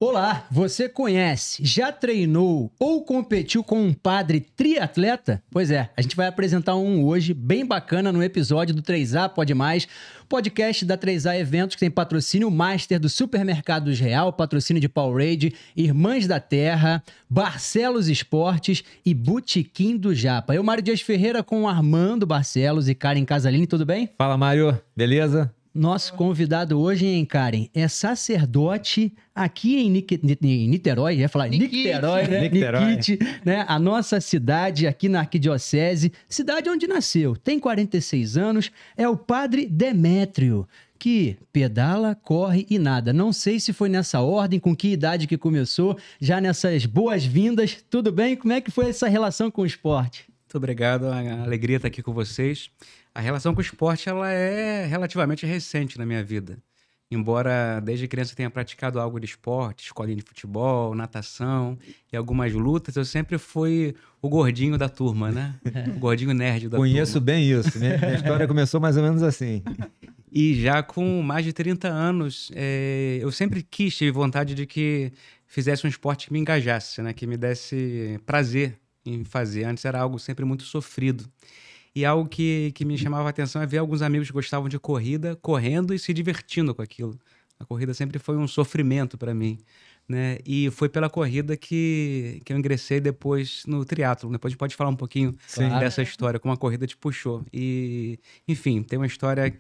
Olá, você conhece, já treinou ou competiu com um padre triatleta? Pois é, a gente vai apresentar um hoje bem bacana no episódio do 3A Pode Mais, podcast da 3A Eventos, que tem patrocínio Master do Supermercados Real, patrocínio de Powerade, Irmãs da Terra, Barcelos Esportes e Botequim do Japa. Eu, Mário Dias Ferreira, com o Armando Barcelos e Karen Casalini, tudo bem? Fala, Mário, beleza? Nosso convidado hoje, hein, Karen, é sacerdote aqui em Niterói, ia falar Nicterói, né? Nikit, né? A nossa cidade aqui na Arquidiocese, cidade onde nasceu, tem 46 anos, é o Padre Demétrio, que pedala, corre e nada. Não sei se foi nessa ordem, com que idade que começou, já nessas boas-vindas, tudo bem? Como é que foi essa relação com o esporte? Muito obrigado, a alegria estar aqui com vocês. A relação com o esporte ela é relativamente recente na minha vida. Embora desde criança tenha praticado algo de esporte, escolinha de futebol, natação e algumas lutas, eu sempre fui o gordinho da turma, né? O gordinho nerd da turma. Conheço bem isso, né? Minha história começou mais ou menos assim. E já com mais de 30 anos, eu sempre tive vontade de que fizesse um esporte que me engajasse, né? Que me desse prazer em fazer. Antes era algo sempre muito sofrido. E algo que me chamava a atenção é ver alguns amigos que gostavam de corrida, correndo e se divertindo com aquilo. A corrida sempre foi um sofrimento para mim, né? E foi pela corrida que eu ingressei depois no triatlo. Depois a gente pode falar um pouquinho dessa história, como a corrida te puxou. E, enfim, tem uma história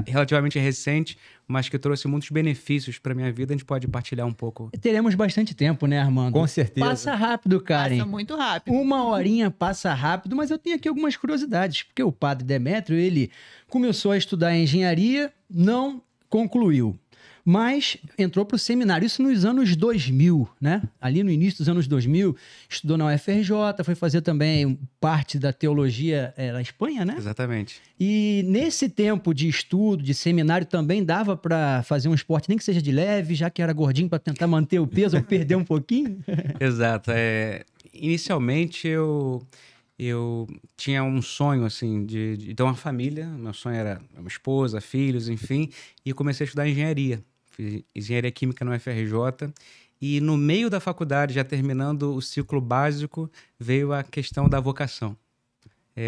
relativamente recente, mas que trouxe muitos benefícios para minha vida. A gente pode partilhar um pouco. Teremos bastante tempo, né, Armando? Com certeza. Passa rápido, Karen. Passa muito rápido. Uma horinha passa rápido, mas eu tenho aqui algumas curiosidades, porque o Padre Demétrio, ele começou a estudar engenharia, não concluiu, mas entrou para o seminário, isso nos anos 2000, né? Ali no início dos anos 2000, estudou na UFRJ, foi fazer também parte da teologia na Espanha, né? Exatamente. E nesse tempo de estudo, de seminário, também dava para fazer um esporte, nem que seja de leve, já que era gordinho, para tentar manter o peso ou perder um pouquinho? Exato. Inicialmente, eu tinha um sonho, assim, de ter uma família. Meu sonho era uma esposa, filhos, enfim. E comecei a estudar engenharia. Fiz engenharia química no UFRJ. E no meio da faculdade, já terminando o ciclo básico, veio a questão da vocação.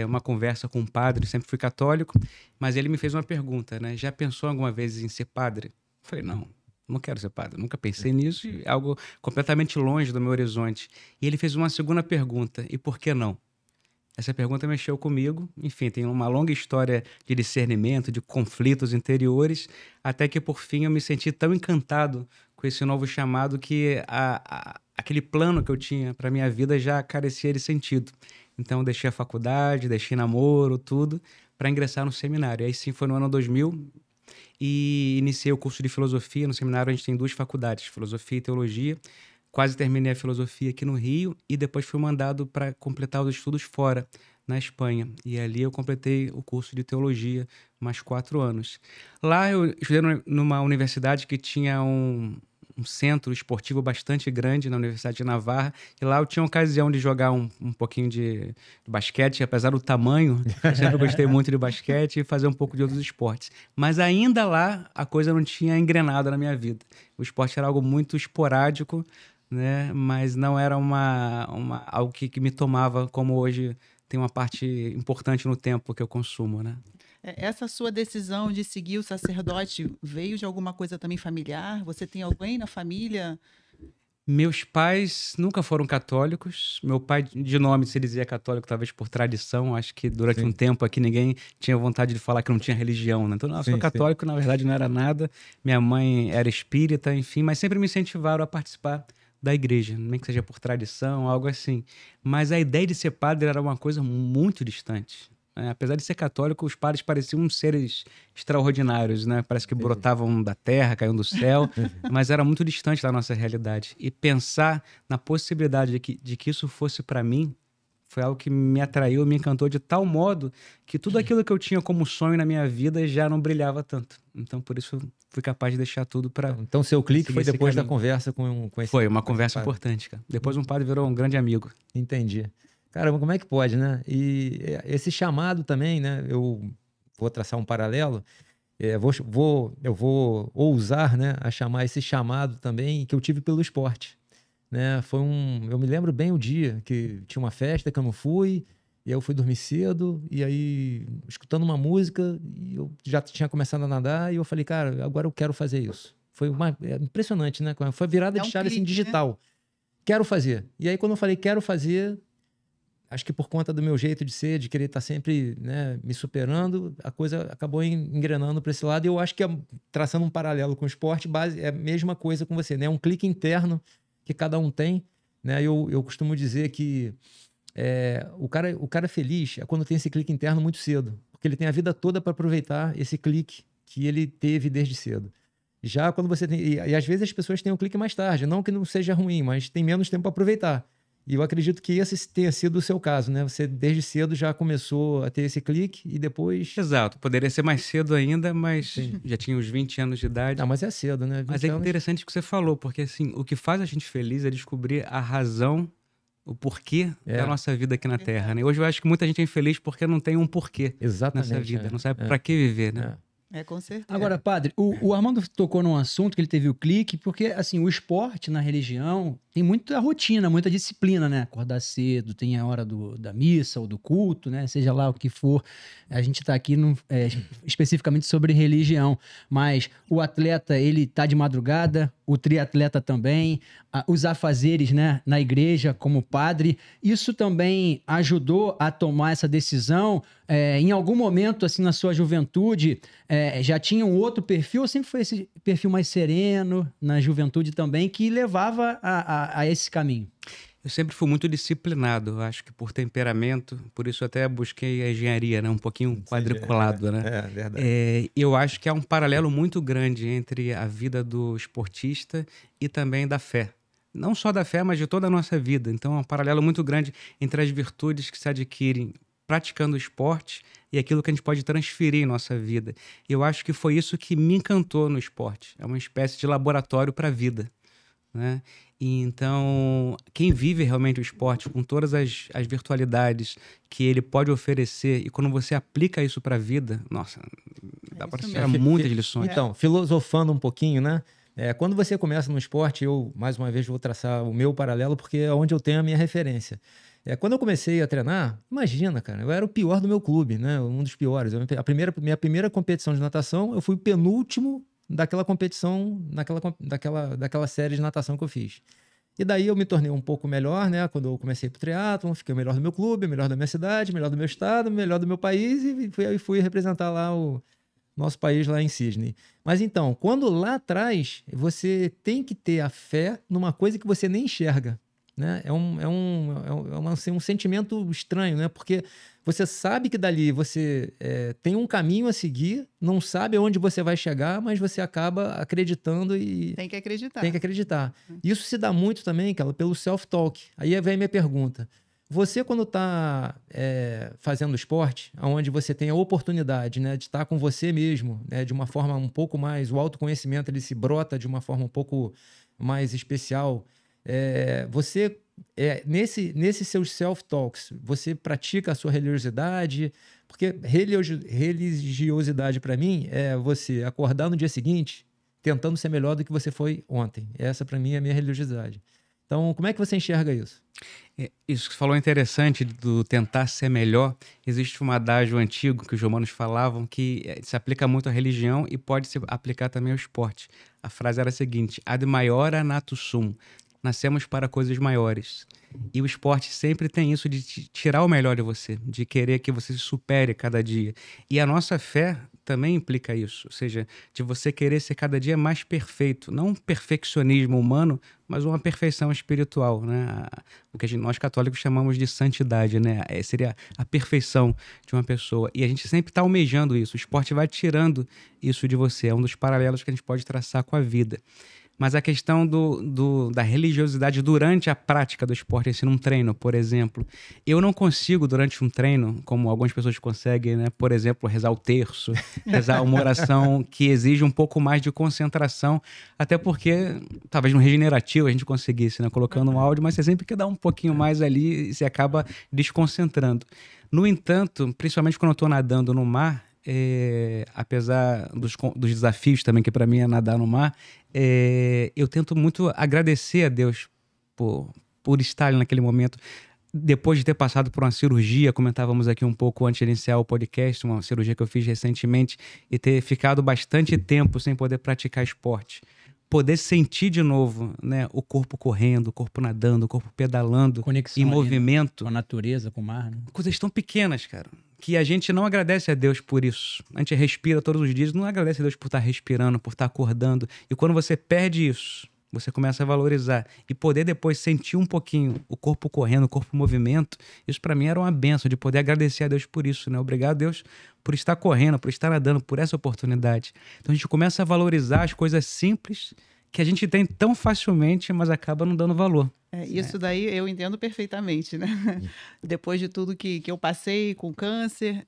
Uma conversa com um padre, sempre fui católico, mas ele me fez uma pergunta, né? Já pensou alguma vez em ser padre? Eu falei, não quero ser padre. Nunca pensei nisso, e algo completamente longe do meu horizonte. E ele fez uma segunda pergunta, e por que não? Essa pergunta mexeu comigo. Enfim, tem uma longa história de discernimento, de conflitos interiores, até que, por fim, eu me senti tão encantado com esse novo chamado que aquele plano que eu tinha para minha vida já carecia de sentido. Então, eu deixei a faculdade, deixei namoro, tudo, para ingressar no seminário. E aí, sim, foi no ano 2000 e iniciei o curso de filosofia. No seminário, a gente tem duas faculdades, filosofia e teologia. Quase terminei a filosofia aqui no Rio e depois fui mandado para completar os estudos fora, na Espanha. E ali eu completei o curso de teologia, mais 4 anos. Lá eu estudei numa universidade que tinha um centro esportivo bastante grande, na Universidade de Navarra, e lá eu tinha a ocasião de jogar um pouquinho de basquete, apesar do tamanho, eu sempre gostei muito de basquete e fazer um pouco de outros esportes. Mas ainda lá a coisa não tinha engrenado na minha vida. O esporte era algo muito esporádico, né? Mas não era algo que me tomava, como hoje tem uma parte importante no tempo que eu consumo, né? Essa sua decisão de seguir o sacerdote veio de alguma coisa também familiar? Você tem alguém na família? Meus pais nunca foram católicos. Meu pai, de nome, se dizia católico, talvez por tradição. Acho que durante um tempo aqui ninguém tinha vontade de falar que não tinha religião, né? Então, eu sou católico, na verdade não era nada. Minha mãe era espírita, enfim, mas sempre me incentivaram a participar da igreja, nem que seja por tradição, algo assim. Mas a ideia de ser padre era uma coisa muito distante. Apesar de ser católico, os padres pareciam seres extraordinários, né? Parece que brotavam da terra, caíam do céu, mas era muito distante da nossa realidade. E pensar na possibilidade de que isso fosse para mim foi algo que me atraiu, me encantou de tal modo que tudo aquilo que eu tinha como sonho na minha vida já não brilhava tanto. Então, por isso, eu fui capaz de deixar tudo para... Então, seu clique foi depois da conversa com esse... Foi uma conversa importante, cara. Depois um padre virou um grande amigo. Entendi. Caramba, como é que pode, né? E esse chamado também, né? Eu vou traçar um paralelo. eu vou ousar, né, a chamar esse chamado também que eu tive pelo esporte, né? Eu me lembro bem o dia que tinha uma festa que eu não fui, e aí eu fui dormir cedo, e aí escutando uma música, e eu já tinha começado a nadar, e eu falei, cara, agora eu quero fazer isso. Impressionante, né? Foi virada de chave assim, digital. Né? Quero fazer. E aí quando eu falei quero fazer, acho que por conta do meu jeito de ser, de querer estar sempre, né, me superando, a coisa acabou engrenando para esse lado. E eu acho que, traçando um paralelo com o esporte, é a mesma coisa com você, né? Um clique interno que cada um tem, né? Eu costumo dizer que o cara feliz é quando tem esse clique interno muito cedo, porque ele tem a vida toda para aproveitar esse clique que ele teve desde cedo. Já quando você tem... E às vezes as pessoas têm um clique mais tarde, não que não seja ruim, mas tem menos tempo para aproveitar. E eu acredito que esse tenha sido o seu caso, né? Você desde cedo já começou a ter esse clique e depois... Exato. Poderia ser mais cedo ainda, mas já tinha uns 20 anos de idade. Não, mas é cedo, né? Mas é interessante o que você falou, porque assim, o que faz a gente feliz é descobrir a razão, o porquê da nossa vida aqui na Terra, né? Hoje eu acho que muita gente é infeliz porque não tem um porquê nessa vida. Não sabe para que viver, né? Com certeza. Agora, padre, o Armando tocou num assunto que ele teve o clique, porque, assim, o esporte na religião tem muita rotina, muita disciplina, né? Acordar cedo, tem a hora da missa ou do culto, né? Seja lá o que for. A gente tá aqui especificamente sobre religião, mas o atleta, ele tá de madrugada, o triatleta também, os afazeres, né? Na igreja, como padre. Isso também ajudou a tomar essa decisão? Em algum momento, assim, na sua juventude, já tinha um outro perfil, ou sempre foi esse perfil mais sereno, na juventude também, que levava a esse caminho? Eu sempre fui muito disciplinado, acho que por temperamento, por isso até busquei a engenharia, né? Um pouquinho quadriculado, né? É verdade. Eu acho que há um paralelo muito grande entre a vida do esportista e também da fé. Não só da fé, mas de toda a nossa vida. Então, é um paralelo muito grande entre as virtudes que se adquirem praticando o esporte e aquilo que a gente pode transferir em nossa vida. Eu acho que foi isso que me encantou no esporte. É uma espécie de laboratório para a vida, né? E então, quem vive realmente o esporte com todas as virtualidades que ele pode oferecer, e quando você aplica isso para a vida, nossa, dá para tirar muitas lições. Então, filosofando um pouquinho, né? Quando você começa no esporte, eu, mais uma vez, vou traçar o meu paralelo, porque é onde eu tenho a minha referência. Quando eu comecei a treinar, imagina, cara, eu era o pior do meu clube, né? Um dos piores. Minha primeira competição de natação, eu fui o penúltimo daquela competição, daquela série de natação que eu fiz. E daí eu me tornei um pouco melhor, né? Quando eu comecei pro triatlon, fiquei o melhor do meu clube, melhor da minha cidade, melhor do meu estado, melhor do meu país, e fui representar lá o nosso país lá em Sydney. Mas então, quando lá atrás, você tem que ter a fé numa coisa que você nem enxerga, né? É um sentimento estranho, né? Porque você sabe que dali você tem um caminho a seguir, não sabe aonde você vai chegar, mas você acaba acreditando e... Tem que acreditar. Tem que acreditar. Isso se dá muito também, Carla, pelo self-talk. Aí vem a minha pergunta. Você, quando está fazendo esporte, onde você tem a oportunidade, né, de estar com você mesmo, né, de uma forma um pouco mais... O autoconhecimento ele se brota de uma forma um pouco mais especial. Você, nesse seus self-talks, você pratica a sua religiosidade? Porque religiosidade, para mim, é você acordar no dia seguinte tentando ser melhor do que você foi ontem. Essa, para mim, é a minha religiosidade. Então, como é que você enxerga isso? Isso que você falou é interessante, do tentar ser melhor. Existe um adágio antigo que os romanos falavam que se aplica muito à religião e pode se aplicar também ao esporte. A frase era a seguinte: ad maiora natus sum. Nascemos para coisas maiores. E o esporte sempre tem isso de tirar o melhor de você, de querer que você se supere cada dia. E a nossa fé também implica isso, ou seja, de você querer ser cada dia mais perfeito. Não um perfeccionismo humano, mas uma perfeição espiritual, né? O que nós católicos chamamos de santidade, né? Seria a perfeição de uma pessoa. E a gente sempre está almejando isso. O esporte vai tirando isso de você. É um dos paralelos que a gente pode traçar com a vida. Mas a questão da religiosidade durante a prática do esporte, assim, num treino, por exemplo. Eu não consigo, durante um treino, como algumas pessoas conseguem, né? Por exemplo, rezar o terço, rezar uma oração que exige um pouco mais de concentração, até porque, talvez no regenerativo a gente conseguisse, né? Colocando um áudio, mas você sempre quer dar um pouquinho mais ali e você acaba desconcentrando. No entanto, principalmente quando eu estou nadando no mar, apesar dos desafios também, que para mim é nadar no mar, eu tento muito agradecer a Deus por estar ali naquele momento. Depois de ter passado por uma cirurgia, comentávamos aqui um pouco antes de iniciar o podcast, uma cirurgia que eu fiz recentemente, e ter ficado bastante tempo sem poder praticar esporte. Poder sentir de novo, né, o corpo correndo, o corpo nadando, o corpo pedalando, conexão em movimento. Com a natureza, com o mar. Né? Coisas tão pequenas, cara, que a gente não agradece a Deus por isso. A gente respira todos os dias, não agradece a Deus por estar respirando, por estar acordando. E quando você perde isso, você começa a valorizar. E poder depois sentir um pouquinho o corpo correndo, o corpo em movimento, isso para mim era uma bênção, de poder agradecer a Deus por isso, né? Obrigado, Deus, por estar correndo, por estar nadando, por essa oportunidade. Então a gente começa a valorizar as coisas simples que a gente tem tão facilmente, mas acaba não dando valor. Isso daí eu entendo perfeitamente, né? Depois de tudo que eu passei com câncer,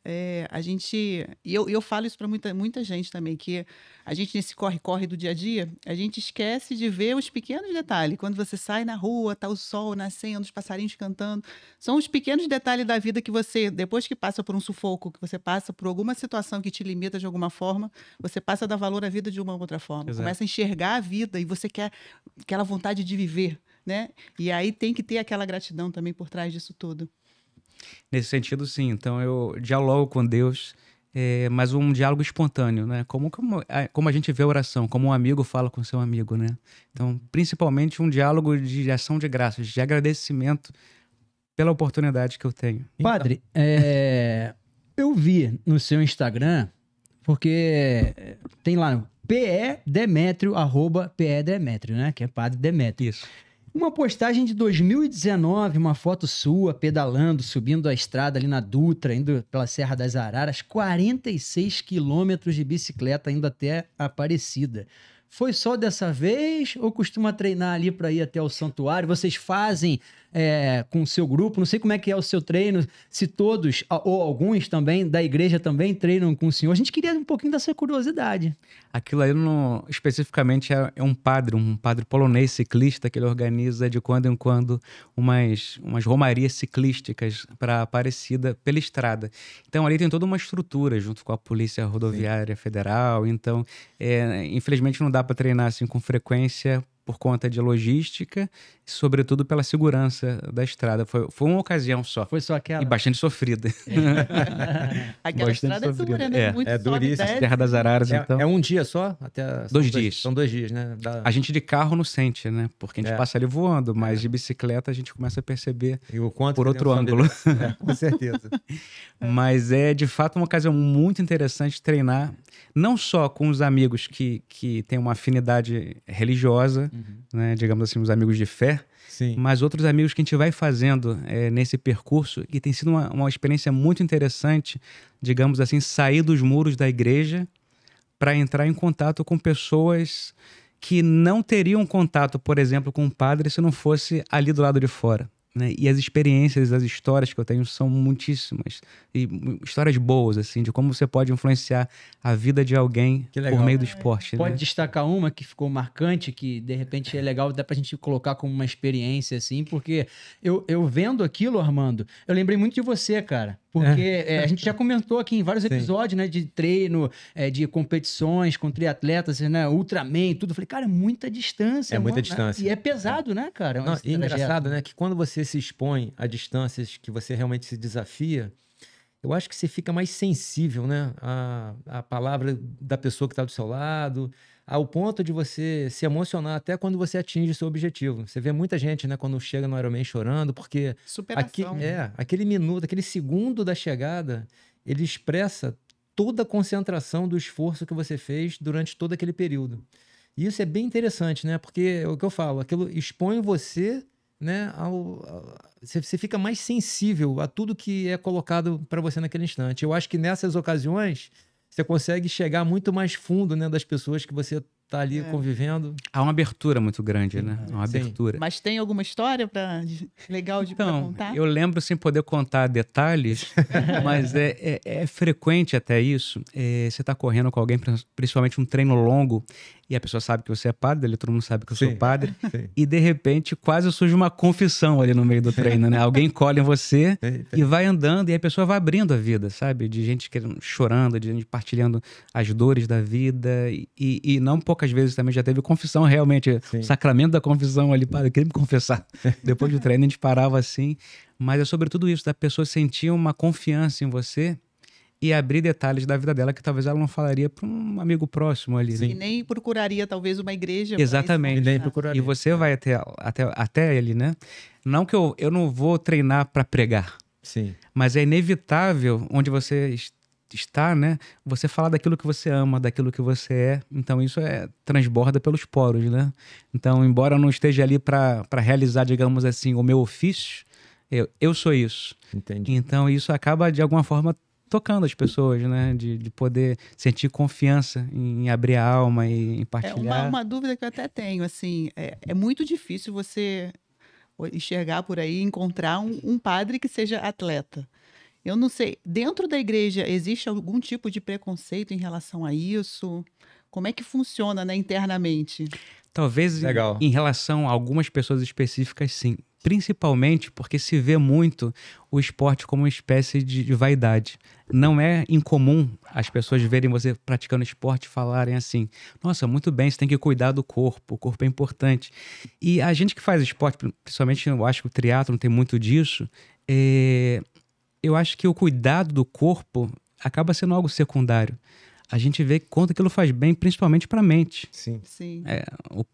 a gente... E eu falo isso para muita gente também, que a gente nesse corre-corre do dia a dia, a gente esquece de ver os pequenos detalhes. Quando você sai na rua, tá o sol nascendo, os passarinhos cantando. São os pequenos detalhes da vida que você, depois que passa por um sufoco, que você passa por alguma situação que te limita de alguma forma, você passa a dar valor à vida de uma outra forma. Exato. Começa a enxergar a vida e você quer aquela vontade de viver, né? E aí tem que ter aquela gratidão também por trás disso tudo. Nesse sentido, sim. Então eu dialogo com Deus, mas um diálogo espontâneo, né? Como a gente vê a oração, como um amigo fala com seu amigo, né? Então, principalmente um diálogo de ação de graças, de agradecimento pela oportunidade que eu tenho. Padre, eu vi no seu Instagram, porque tem lá PE Demétrio, @PE Demétrio, né? Que é Padre Demétrio. Isso. Uma postagem de 2019, uma foto sua pedalando, subindo a estrada ali na Dutra, indo pela Serra das Araras, 46 quilômetros de bicicleta indo até a Aparecida. Foi só dessa vez ou costuma treinar ali para ir até o santuário? Vocês fazem com o seu grupo? Não sei como é que é o seu treino, se todos ou alguns também da igreja também treinam com o senhor. A gente queria um pouquinho dessa curiosidade. Aquilo aí especificamente é um padre polonês ciclista, que ele organiza de quando em quando umas romarias ciclísticas para Aparecida pela estrada. Então ali tem toda uma estrutura junto com a Polícia Rodoviária Federal. Então, infelizmente não dá para treinar assim com frequência por conta de logística e, sobretudo, pela segurança da estrada. Foi uma ocasião só. Foi só aquela? E bastante sofrida. Aquela estrada é dura, né? Muito duríssima. Serra das Araras, então. É um dia só? Até 2 dias. São 2 dias, né? A gente de carro não sente, né? Porque a gente passa ali voando, mas de bicicleta a gente começa a perceber e o quanto por outro ângulo. Com certeza. Mas é, de fato, uma ocasião muito interessante treinar, não só com os amigos que têm uma afinidade religiosa, né? Digamos assim, os amigos de fé, sim, mas outros amigos que a gente vai fazendo nesse percurso, e tem sido uma experiência muito interessante, digamos assim, sair dos muros da igreja para entrar em contato com pessoas que não teriam contato, por exemplo, com um padre se não fosse ali do lado de fora. Né? E as experiências, as histórias que eu tenho são muitíssimas. E histórias boas, assim, de como você pode influenciar a vida de alguém por meio do esporte. Pode né? destacar uma que ficou marcante, que de repente é legal, dá pra gente colocar como uma experiência, assim, porque eu vendo aquilo, Armando, eu lembrei muito de você, cara. Porque a gente já comentou aqui em vários episódios, né, de treino, de competições com triatletas, né, Ultraman, tudo. Eu falei, cara, é muita distância. É muita distância. E é pesado, né, cara? Não, e engraçado, né, que quando você se expõe a distâncias que você realmente se desafia, eu acho que você fica mais sensível, né, à palavra da pessoa que está do seu lado, ao ponto de você se emocionar até quando você atinge o seu objetivo. Você vê muita gente, né, quando chega no Ironman chorando, porque aquele minuto, aquele segundo da chegada, ele expressa toda a concentração do esforço que você fez durante todo aquele período. E isso é bem interessante, né, porque é o que eu falo, aquilo expõe você, né, você fica mais sensível a tudo que é colocado para você naquele instante. Eu acho que nessas ocasiões você consegue chegar muito mais fundo, né, das pessoas que você tá ali convivendo. Há uma abertura muito grande, né? Uma Sim. abertura. Mas tem alguma história legal pra Então, contar? eu lembro sem poder contar detalhes, mas é frequente até isso. Você tá correndo com alguém, principalmente um treino longo, e a pessoa sabe que você é padre, todo mundo sabe que eu sou padre, e de repente quase surge uma confissão ali no meio do treino, né? Alguém colhe em você e vai andando, e a pessoa vai abrindo a vida, sabe? De gente chorando, de gente partilhando as dores da vida, e não poucas vezes também já teve confissão, realmente, o sacramento da confissão ali, padre, eu queria me confessar. Depois do treino a gente parava assim, mas é sobretudo isso, da pessoa sentir uma confiança em você e abrir detalhes da vida dela que talvez ela não falaria para um amigo próximo ali. E nem procuraria talvez uma igreja. Exatamente. Nem procuraria. E você vai até ele, né? Não que eu não vou treinar para pregar. Sim. Mas é inevitável onde você está, né? Você falar daquilo que você ama, daquilo que você é. Então isso transborda pelos poros, né? Então, embora eu não esteja ali para realizar, digamos assim, o meu ofício, eu sou isso. Entendi. Então isso acaba de alguma forma tocando as pessoas, né? De poder sentir confiança em abrir a alma e em partilhar. Uma dúvida que eu até tenho, assim, é muito difícil você enxergar por aí, encontrar um padre que seja atleta. Eu não sei, dentro da igreja existe algum tipo de preconceito em relação a isso? Como é que funciona, né, internamente? Talvez em relação a algumas pessoas específicas, sim. Principalmente porque se vê muito o esporte como uma espécie de vaidade. Não é incomum as pessoas verem você praticando esporte e falarem assim: nossa, muito bem, você tem que cuidar do corpo, o corpo é importante. E a gente que faz esporte, principalmente eu acho que o triatlon tem muito disso, eu acho que o cuidado do corpo acaba sendo algo secundário. A gente vê quanto aquilo faz bem, principalmente para a mente. Sim.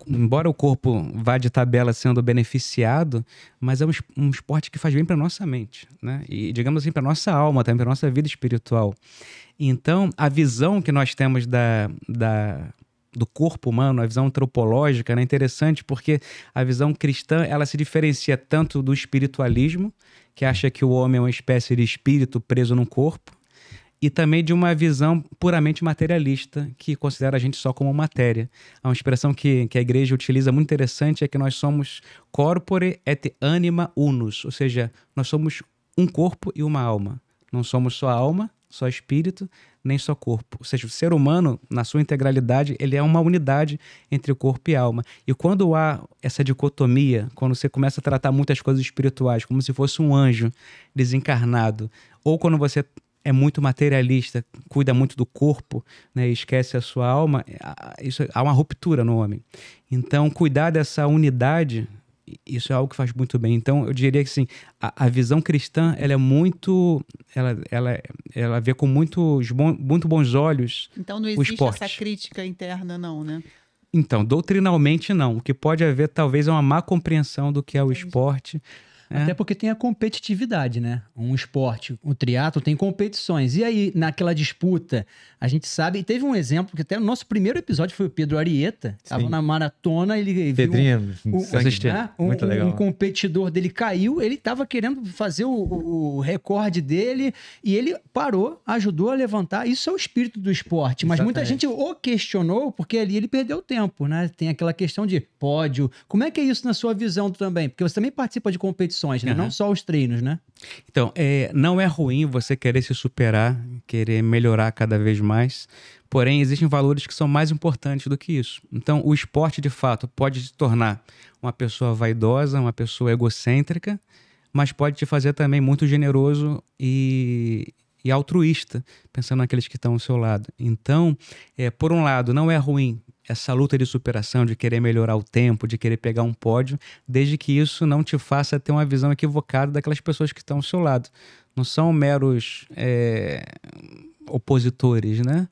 Embora o corpo vá de tabela sendo beneficiado, mas é um esporte que faz bem para nossa mente, né? E, digamos assim, para nossa alma, também para nossa vida espiritual. Então, a visão que nós temos do corpo humano, a visão antropológica, né, é interessante porque a visão cristã ela se diferencia tanto do espiritualismo, que acha que o homem é uma espécie de espírito preso num corpo, e também de uma visão puramente materialista, que considera a gente só como matéria. Uma expressão que a igreja utiliza muito interessante é que nós somos corpore et anima unus, ou seja, nós somos um corpo e uma alma. Não somos só alma, só espírito, nem só corpo. Ou seja, o ser humano, na sua integralidade, ele é uma unidade entre o corpo e a alma. E quando há essa dicotomia, quando você começa a tratar muitas coisas espirituais como se fosse um anjo desencarnado, ou quando você é muito materialista, cuida muito do corpo, né, e esquece a sua alma, há uma ruptura no homem. Então, cuidar dessa unidade, isso é algo que faz muito bem. Então, eu diria que sim, a visão cristã, ela é muito, ela vê com muito bons olhos. Então, não existe essa crítica interna, não, né? Então, doutrinalmente não. O que pode haver, talvez, é uma má compreensão do que é o esporte. Até porque tem a competitividade, né? Um esporte, o triatlo tem competições. E aí, naquela disputa, a gente sabe... Teve um exemplo, que até o nosso primeiro episódio foi o Pedro Arieta. Estava na maratona, ele Pedrinho, muito legal. Um competidor dele caiu, ele estava querendo fazer o recorde dele e ele parou, ajudou a levantar. Isso é o espírito do esporte. Mas muita gente o questionou porque ali ele perdeu tempo, né? Tem aquela questão de pódio. Como é que é isso na sua visão também? Porque você também participa de competições, né? Não só os treinos, né? Então, não é ruim você querer se superar, querer melhorar cada vez mais, porém existem valores que são mais importantes do que isso. Então, o esporte, de fato, pode te tornar uma pessoa vaidosa, uma pessoa egocêntrica, mas pode te fazer também muito generoso e altruísta, pensando naqueles que estão ao seu lado. Então, por um lado, não é ruim essa luta de superação, de querer melhorar o tempo, de querer pegar um pódio, desde que isso não te faça ter uma visão equivocada daquelas pessoas que estão ao seu lado. Não são meros opositores, né?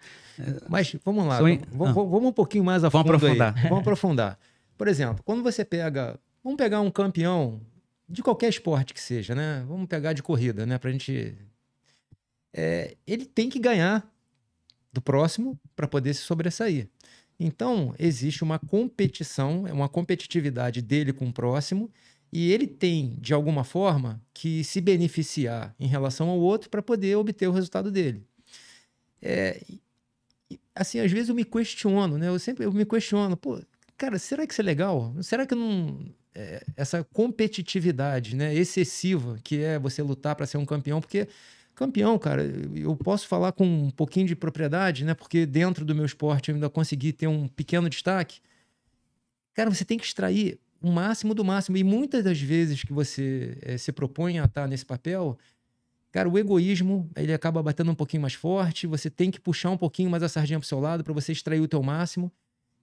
Mas vamos lá, vamos um pouquinho mais a fundo. Vamos aprofundar. Por exemplo, quando você vamos pegar um campeão de qualquer esporte que seja, né? Vamos pegar de corrida, né? Pra gente... ele tem que ganhar do próximo para poder se sobressair. Então, existe uma competição, uma competitividade dele com o próximo, e ele tem, de alguma forma, que se beneficiar em relação ao outro para poder obter o resultado dele. assim, às vezes eu me questiono, né? Eu me questiono, pô, cara, será que isso é legal? Será que não... essa competitividade, né, excessiva, que é você lutar para ser um campeão, porque campeão, cara, eu posso falar com um pouquinho de propriedade, né, porque dentro do meu esporte eu ainda consegui ter um pequeno destaque. Cara, você tem que extrair o máximo do máximo, e muitas das vezes que você se propõe a estar nesse papel, cara, o egoísmo, ele acaba batendo um pouquinho mais forte, você tem que puxar um pouquinho mais a sardinha pro seu lado para você extrair o teu máximo.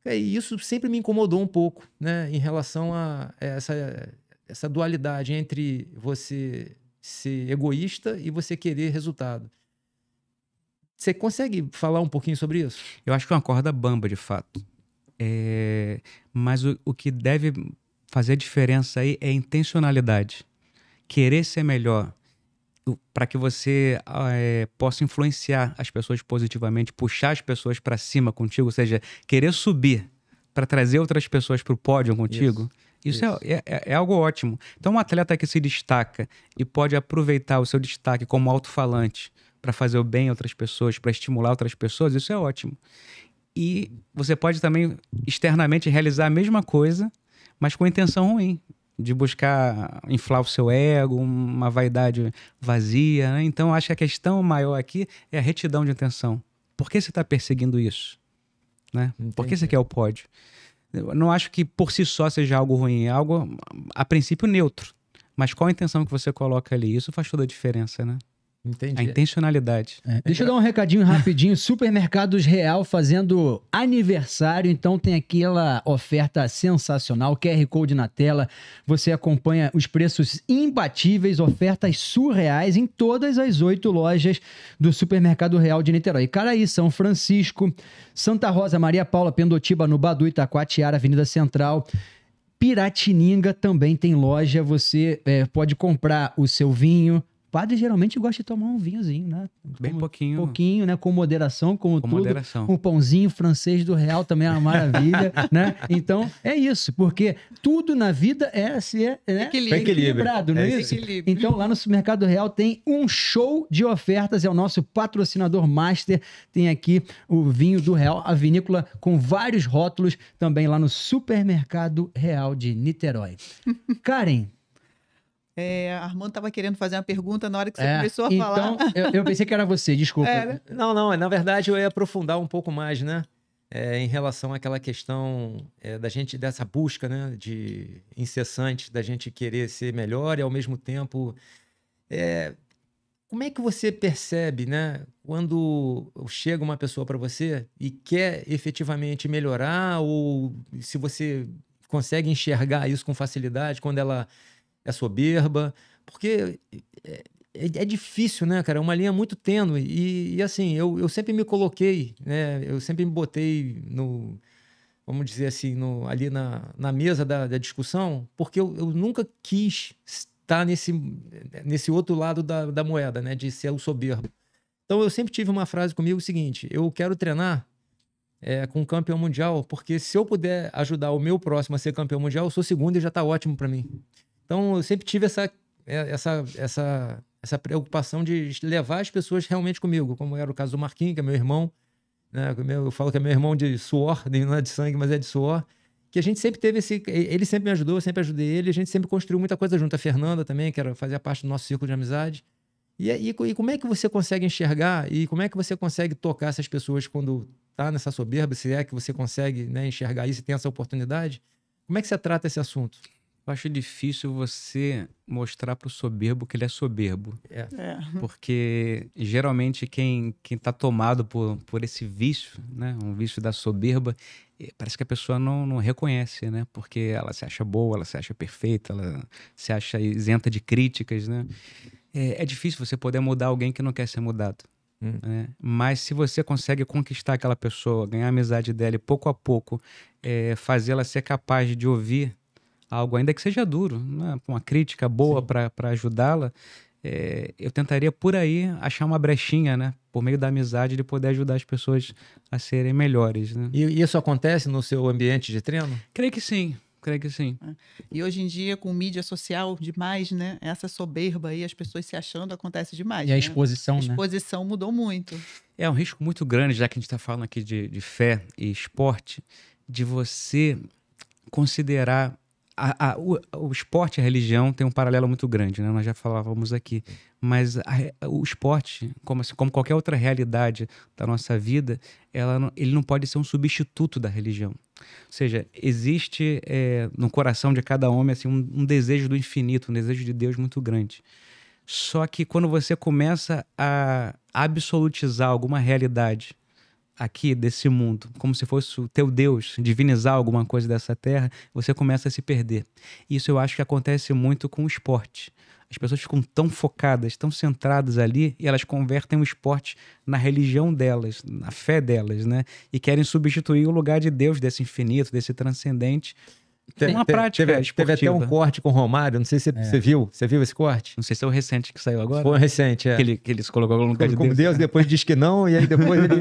E isso sempre me incomodou um pouco, né, em relação a essa dualidade entre você ser egoísta e você querer resultado. Você consegue falar um pouquinho sobre isso? Eu acho que é uma corda bamba, de fato. Mas o que deve fazer a diferença aí é a intencionalidade. Querer ser melhor, para que você possa influenciar as pessoas positivamente, puxar as pessoas para cima contigo, ou seja, querer subir para trazer outras pessoas para o pódio contigo. Isso. É algo ótimo. Então, um atleta que se destaca e pode aproveitar o seu destaque como alto-falante para fazer o bem a outras pessoas, para estimular outras pessoas, isso é ótimo. E você pode também externamente realizar a mesma coisa, mas com intenção ruim, de buscar inflar o seu ego, uma vaidade vazia, né? Então, acho que a questão maior aqui é a retidão de intenção. Por que você está perseguindo isso? Né? Por que você quer o pódio? Eu não acho que por si só seja algo ruim, é algo, a princípio, neutro. Mas qual a intenção que você coloca ali? Isso faz toda a diferença, né? Entendi. A intencionalidade. Deixa eu dar um recadinho rapidinho. Supermercados Real fazendo aniversário. Então tem aquela oferta sensacional. QR Code na tela. Você acompanha os preços imbatíveis, ofertas surreais em todas as 8 lojas do Supermercado Real de Niterói. Caraí, São Francisco, Santa Rosa, Maria Paula, Pendotiba, Nubadu, Itacoatiara, Avenida Central. Piratininga também tem loja. Você pode comprar o seu vinho. Padre geralmente gosta de tomar um vinhozinho, né? Bem pouquinho. Pouquinho, né? Com moderação, como tudo. Moderação. Um pãozinho francês do Real também é uma maravilha, né? Então, é isso. Porque tudo na vida é equilibrado, não é isso? Equilíbrio. Então, lá no Supermercado Real tem um show de ofertas. É o nosso patrocinador master. Tem aqui o vinho do Real, a vinícola com vários rótulos. Também lá no Supermercado Real de Niterói. Karen... Armando estava querendo fazer uma pergunta na hora que você começou a falar. Então, eu pensei que era você, desculpa. Não, na verdade eu ia aprofundar um pouco mais, né? Em relação àquela questão da gente, dessa busca, né? De incessante, da gente querer ser melhor e ao mesmo tempo... como é que você percebe, né? Quando chega uma pessoa para você e quer efetivamente melhorar, ou se você consegue enxergar isso com facilidade, quando ela... é soberba, porque é difícil, né, cara? É uma linha muito tênue. E assim, eu sempre me coloquei, né? Eu sempre me botei no, vamos dizer assim, ali na mesa da discussão, porque eu nunca quis estar nesse outro lado da moeda, né? De ser o soberbo. Então eu sempre tive uma frase comigo, o seguinte: eu quero treinar com um campeão mundial, porque se eu puder ajudar o meu próximo a ser campeão mundial, eu sou segundo e já está ótimo para mim. Então, eu sempre tive essa preocupação de levar as pessoas realmente comigo, como era o caso do Marquinhos, que é meu irmão, né? Eu falo que é meu irmão de suor, não é de sangue, mas é de suor, que a gente sempre teve ele sempre me ajudou, eu sempre ajudei ele, a gente sempre construiu muita coisa junto. A Fernanda também, que fazia parte do nosso círculo de amizade. E como é que você consegue enxergar e como é que você consegue tocar essas pessoas quando tá nessa soberba, se é que você consegue, né, enxergar isso e tem essa oportunidade? Como é que você trata esse assunto? Eu acho difícil você mostrar pro soberbo que ele é soberbo. Porque geralmente quem tá tomado por esse vício, né? Um vício da soberba, parece que a pessoa não reconhece, né? Porque ela se acha boa, ela se acha perfeita, ela se acha isenta de críticas, né? É difícil você poder mudar alguém que não quer ser mudado. Né? Mas se você consegue conquistar aquela pessoa, ganhar a amizade dela e pouco a pouco fazê-la ser capaz de ouvir algo, ainda que seja duro, né? Uma crítica boa para ajudá-la, eu tentaria por aí achar uma brechinha, né? Por meio da amizade, de poder ajudar as pessoas a serem melhores. Né? E isso acontece no seu ambiente de treino? Creio que sim. E hoje em dia, com mídia social demais, né? Essa soberba aí, as pessoas se achando, acontece demais. E a exposição, né? A exposição mudou muito. É um risco muito grande, já que a gente está falando aqui de fé e esporte, de você considerar o esporte e a religião tem um paralelo muito grande, né? Nós já falávamos aqui. Mas o esporte, como qualquer outra realidade da nossa vida, ele não pode ser um substituto da religião. Ou seja, existe no coração de cada homem assim, um desejo do infinito, um desejo de Deus muito grande. Só que quando você começa a absolutizar alguma realidade aqui desse mundo, como se fosse o teu Deus, divinizar alguma coisa dessa terra, você começa a se perder. Isso eu acho que acontece muito com o esporte. As pessoas ficam tão focadas, tão centradas ali, e elas convertem o esporte na religião delas, na fé delas, né? E querem substituir o lugar de Deus, desse infinito, desse transcendente, uma prática esportiva. Teve até um corte com o Romário, não sei se você viu. Você viu esse corte? Não sei se é o recente que saiu agora. Foi o recente, Que ele se colocou no lugar de como Deus, depois diz que não, e aí depois ele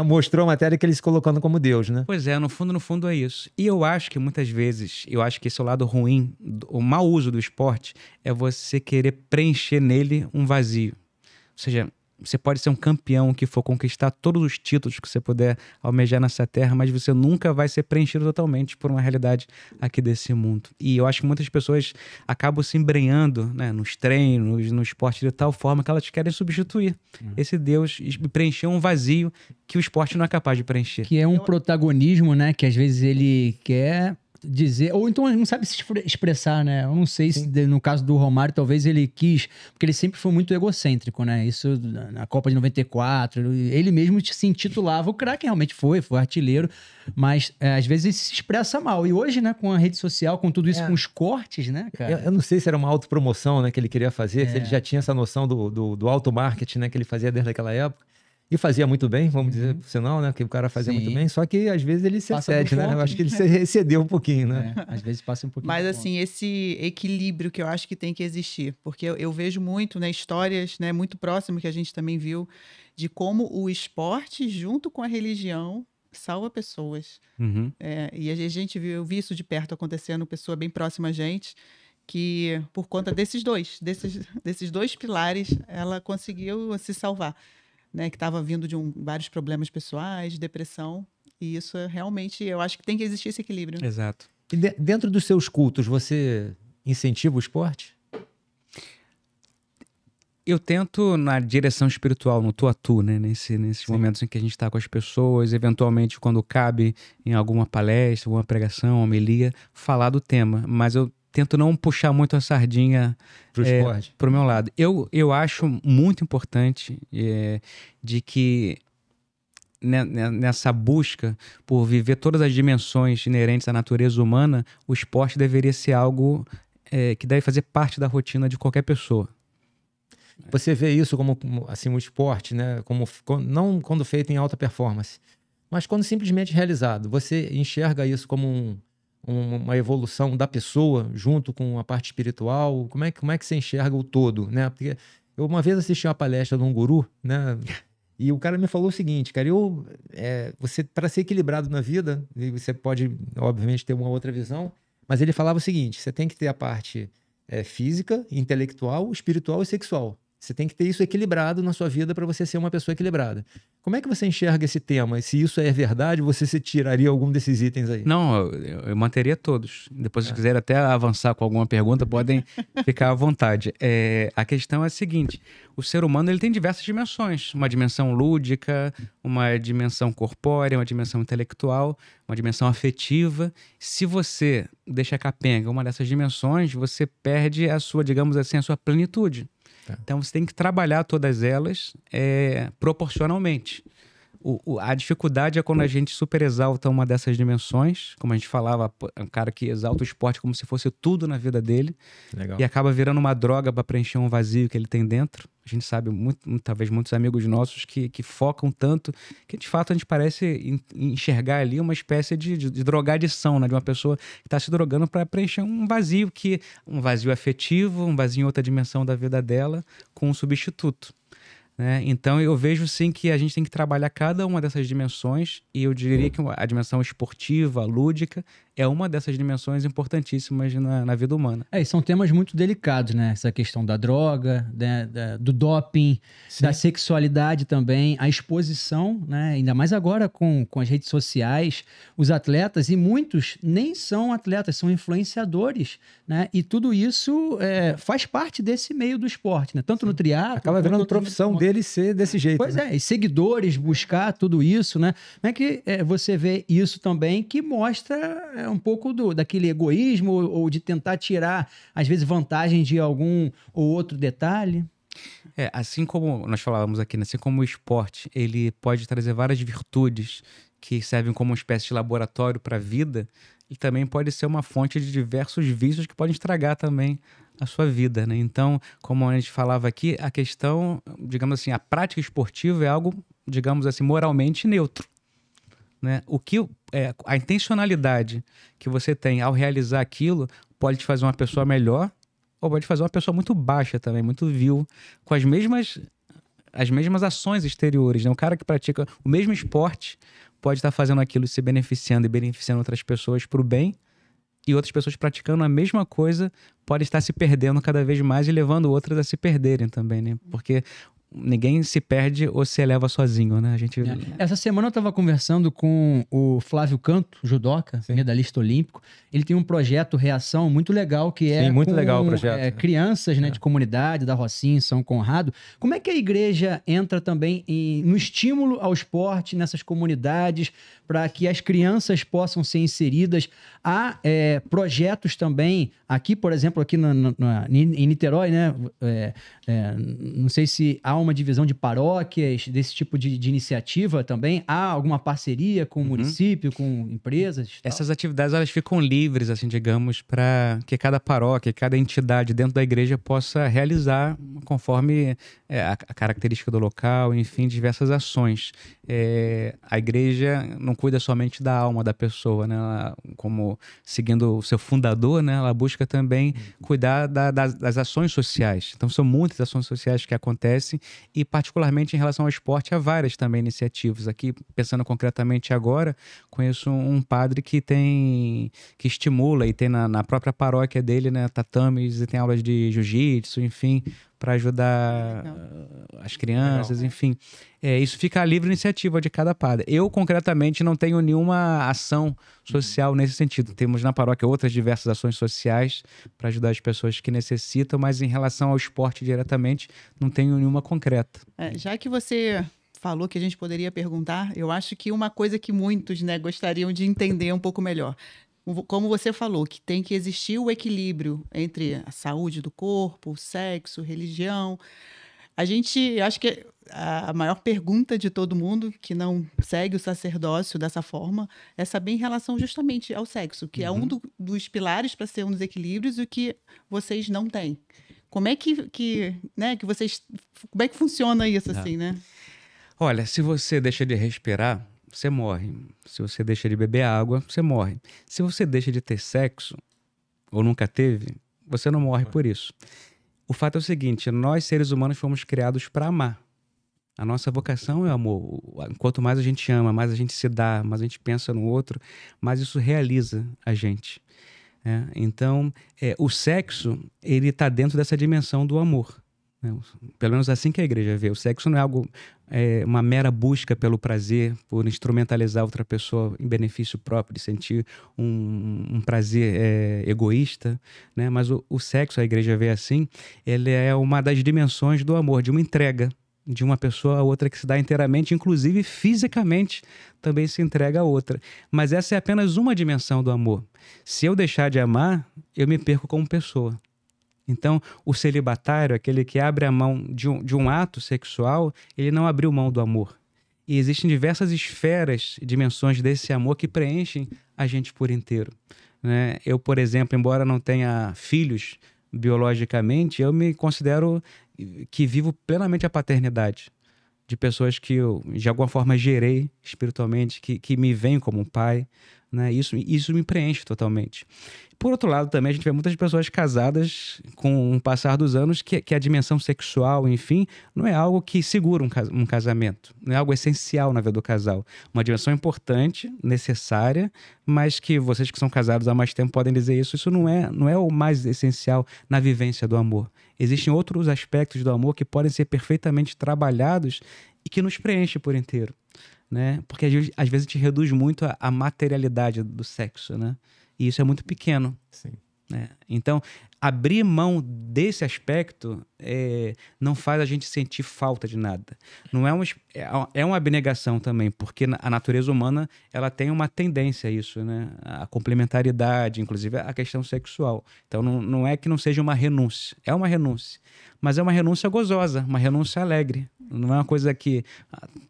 mostrou a matéria que ele se colocando como Deus, né? Pois é, no fundo é isso. E eu acho que muitas vezes, esse é o lado ruim, o mau uso do esporte é você querer preencher nele um vazio. Ou seja, você pode ser um campeão que for conquistar todos os títulos que você puder almejar nessa terra, mas você nunca vai ser preenchido totalmente por uma realidade aqui desse mundo. E eu acho que muitas pessoas acabam se embrenhando, né, nos treinos, no esporte de tal forma que elas querem substituir esse Deus e preencher um vazio que o esporte não é capaz de preencher. Que é um protagonismo, né, que às vezes ele quer dizer, ou então ele não sabe se expressar, né? Eu não sei se no caso do Romário talvez ele quis, porque ele sempre foi muito egocêntrico, né? Isso na Copa de 94, ele mesmo se intitulava o craque, realmente foi artilheiro, mas às vezes ele se expressa mal. E hoje, né, com a rede social, com tudo isso, com os cortes, né, cara? Eu não sei se era uma autopromoção, né, que ele queria fazer, se ele já tinha essa noção do auto-marketing, né, que ele fazia desde aquela época. E fazia muito bem, vamos dizer, por sinal, né? Que o cara fazia muito bem, só que às vezes ele se excede, né? Eu acho que ele se excedeu um pouquinho, né? Às vezes passa um pouquinho. Mas assim, esse equilíbrio que eu acho que tem que existir, porque eu vejo muito, né, histórias, né, muito próximas que a gente também viu, de como o esporte, junto com a religião, salva pessoas. E a gente eu vi isso de perto acontecendo, pessoa bem próxima a gente, que por conta desses dois pilares, ela conseguiu se salvar. Né, que estava vindo de vários problemas pessoais, depressão, e isso realmente, eu acho que tem que existir esse equilíbrio. Exato. E dentro dos seus cultos, você incentiva o esporte? Eu tento na direção espiritual, no tu-a-tu, né, nesses momentos em que a gente está com as pessoas, eventualmente quando cabe em alguma palestra, alguma pregação, homilia, falar do tema, mas eu tento não puxar muito a sardinha para o meu lado. Eu acho muito importante de que nessa busca por viver todas as dimensões inerentes à natureza humana, o esporte deveria ser algo que deve fazer parte da rotina de qualquer pessoa. Você vê isso como assim, um esporte, né? Não quando feito em alta performance, mas quando simplesmente realizado. Você enxerga isso como uma evolução da pessoa junto com a parte espiritual? Como é que você enxerga o todo, né? Porque eu uma vez assisti uma palestra de um guru, né? E o cara me falou o seguinte, cara, você para ser equilibrado na vida, e você pode obviamente ter uma outra visão, mas ele falava o seguinte: você tem que ter a parte física, intelectual, espiritual e sexual. Você tem que ter isso equilibrado na sua vida para você ser uma pessoa equilibrada. Como é que você enxerga esse tema? E se isso é verdade, você tiraria algum desses itens aí? Não, eu manteria todos. Depois, se quiser até avançar com alguma pergunta, podem ficar à vontade. A questão é a seguinte: o ser humano ele tem diversas dimensões. Uma dimensão lúdica, uma dimensão corpórea, uma dimensão intelectual, uma dimensão afetiva. Se você deixa capenga uma dessas dimensões, você perde a sua, digamos assim, a sua plenitude. Então você tem que trabalhar todas elas proporcionalmente. A dificuldade é quando a gente superexalta uma dessas dimensões, como a gente falava, um cara que exalta o esporte como se fosse tudo na vida dele. Legal. E acaba virando uma droga para preencher um vazio que ele tem dentro. A gente sabe, talvez muitos amigos nossos que focam tanto que de fato a gente parece enxergar ali uma espécie de drogadição, né? De uma pessoa que está se drogando para preencher um vazio afetivo, um vazio em outra dimensão da vida dela, com um substituto. Né? Então eu vejo sim que a gente tem que trabalhar cada uma dessas dimensões, e eu diria que a dimensão esportiva, lúdica, é uma dessas dimensões importantíssimas na vida humana. E são temas muito delicados, né? Essa questão da droga, né? Do doping, da sexualidade também, a exposição, né? Ainda mais agora com as redes sociais, os atletas, e muitos nem são atletas, são influenciadores, né? E tudo isso faz parte desse meio do esporte, né? Tanto no triatlo... Acaba virando profissão dele ser desse jeito. Pois né? E seguidores, buscar tudo isso, né? Como é que você vê isso também, que mostra um pouco daquele egoísmo ou de tentar tirar, às vezes, vantagem de algum ou outro detalhe? Assim como nós falávamos aqui, né? Assim como o esporte, ele pode trazer várias virtudes que servem como uma espécie de laboratório para a vida, ele também pode ser uma fonte de diversos vícios que podem estragar também a sua vida, né? Então, como a gente falava aqui, a questão, digamos assim, a prática esportiva é algo, digamos assim, moralmente neutro, né? A intencionalidade que você tem ao realizar aquilo pode te fazer uma pessoa melhor ou pode fazer uma pessoa muito baixa também, muito vil, com as mesmas ações exteriores, né? O cara que pratica o mesmo esporte pode estar fazendo aquilo, se beneficiando e beneficiando outras pessoas para o bem, e outras pessoas praticando a mesma coisa podem estar se perdendo cada vez mais e levando outras a se perderem também, né? Porque ninguém se perde ou se eleva sozinho, né? Essa semana eu estava conversando com o Flávio Canto, judoca, medalhista olímpico. Ele tem um projeto Reação muito legal, que muito legal o projeto. Crianças, né, de comunidade, da Rocinha, em São Conrado. Como é que a igreja entra também no estímulo ao esporte nessas comunidades, para que as crianças possam ser inseridas? Há projetos também, aqui, por exemplo, aqui em Niterói, né? Não sei se há uma divisão de paróquias, desse tipo de iniciativa também. Há alguma parceria com o município, com empresas? Essas atividades, elas ficam livres, assim, digamos, para que cada paróquia, cada entidade dentro da igreja possa realizar conforme a característica do local, enfim, diversas ações. A igreja não cuida somente da alma da pessoa, né? Ela, como seguindo o seu fundador, né? Ela busca também cuidar das ações sociais. Então, são muitas ações sociais que acontecem, e particularmente em relação ao esporte, há várias também iniciativas. Aqui, pensando concretamente agora, conheço um padre que estimula, e tem na própria paróquia dele, né, tatames, e tem aulas de jiu-jitsu, enfim, para ajudar as crianças, enfim. Isso fica a livre iniciativa de cada padre. Eu, concretamente, não tenho nenhuma ação social nesse sentido. Temos na paróquia outras diversas ações sociais para ajudar as pessoas que necessitam, mas em relação ao esporte diretamente, não tenho nenhuma concreta. Já que você falou que a gente poderia perguntar, eu acho que uma coisa que muitos, né, gostariam de entender um pouco melhor. Como você falou, que tem que existir o equilíbrio entre a saúde do corpo, o sexo, religião. Acho que a maior pergunta de todo mundo que não segue o sacerdócio dessa forma é saber em relação justamente ao sexo, que é um dos pilares para ser um dos equilíbrios, e que vocês não têm. Como é que como é que funciona isso, assim, né? Olha, se você deixa de respirar, você morre. Se você deixa de beber água, você morre. Se você deixa de ter sexo, ou nunca teve, você não morre por isso. O fato é o seguinte: nós, seres humanos, fomos criados para amar. A nossa vocação é o amor. Quanto mais a gente ama, mais a gente se dá, mais a gente pensa no outro, mais isso realiza a gente. Então, o sexo, ele está dentro dessa dimensão do amor. Pelo menos assim que a igreja vê. O sexo não é algo, uma mera busca pelo prazer, por instrumentalizar outra pessoa em benefício próprio, de sentir um prazer egoísta, né? Mas o sexo, a igreja vê assim, ele é uma das dimensões do amor, de uma entrega de uma pessoa a outra, que se dá inteiramente, inclusive fisicamente também se entrega a outra. Mas essa é apenas uma dimensão do amor. Se eu deixar de amar, eu me perco como pessoa. Então, o celibatário, aquele que abre a mão de um ato sexual, ele não abriu mão do amor. E existem diversas esferas e dimensões desse amor que preenchem a gente por inteiro, né? Eu, por exemplo, embora não tenha filhos biologicamente, eu me considero que vivo plenamente a paternidade de pessoas que eu, de alguma forma, gerei espiritualmente, que me veem como um pai, né? Isso me preenche totalmente. Por outro lado, também a gente vê muitas pessoas casadas com o passar dos anos que a dimensão sexual, enfim, não é algo que segura um casamento. Não é algo essencial na vida do casal. Uma dimensão importante, necessária, mas que vocês que são casados há mais tempo podem dizer isso. Isso não é o mais essencial na vivência do amor. Existem outros aspectos do amor que podem ser perfeitamente trabalhados e que nos preenchem por inteiro, né? Porque às vezes a gente reduz muito a materialidade do sexo, né? E isso é muito pequeno. Sim. Né? Então, abrir mão desse aspecto não faz a gente sentir falta de nada. Não é uma abnegação também, porque a natureza humana ela tem uma tendência a isso, né? A complementaridade, inclusive a questão sexual. Então, não é que não seja uma renúncia. É uma renúncia. Mas é uma renúncia gozosa, uma renúncia alegre. Não é uma coisa que,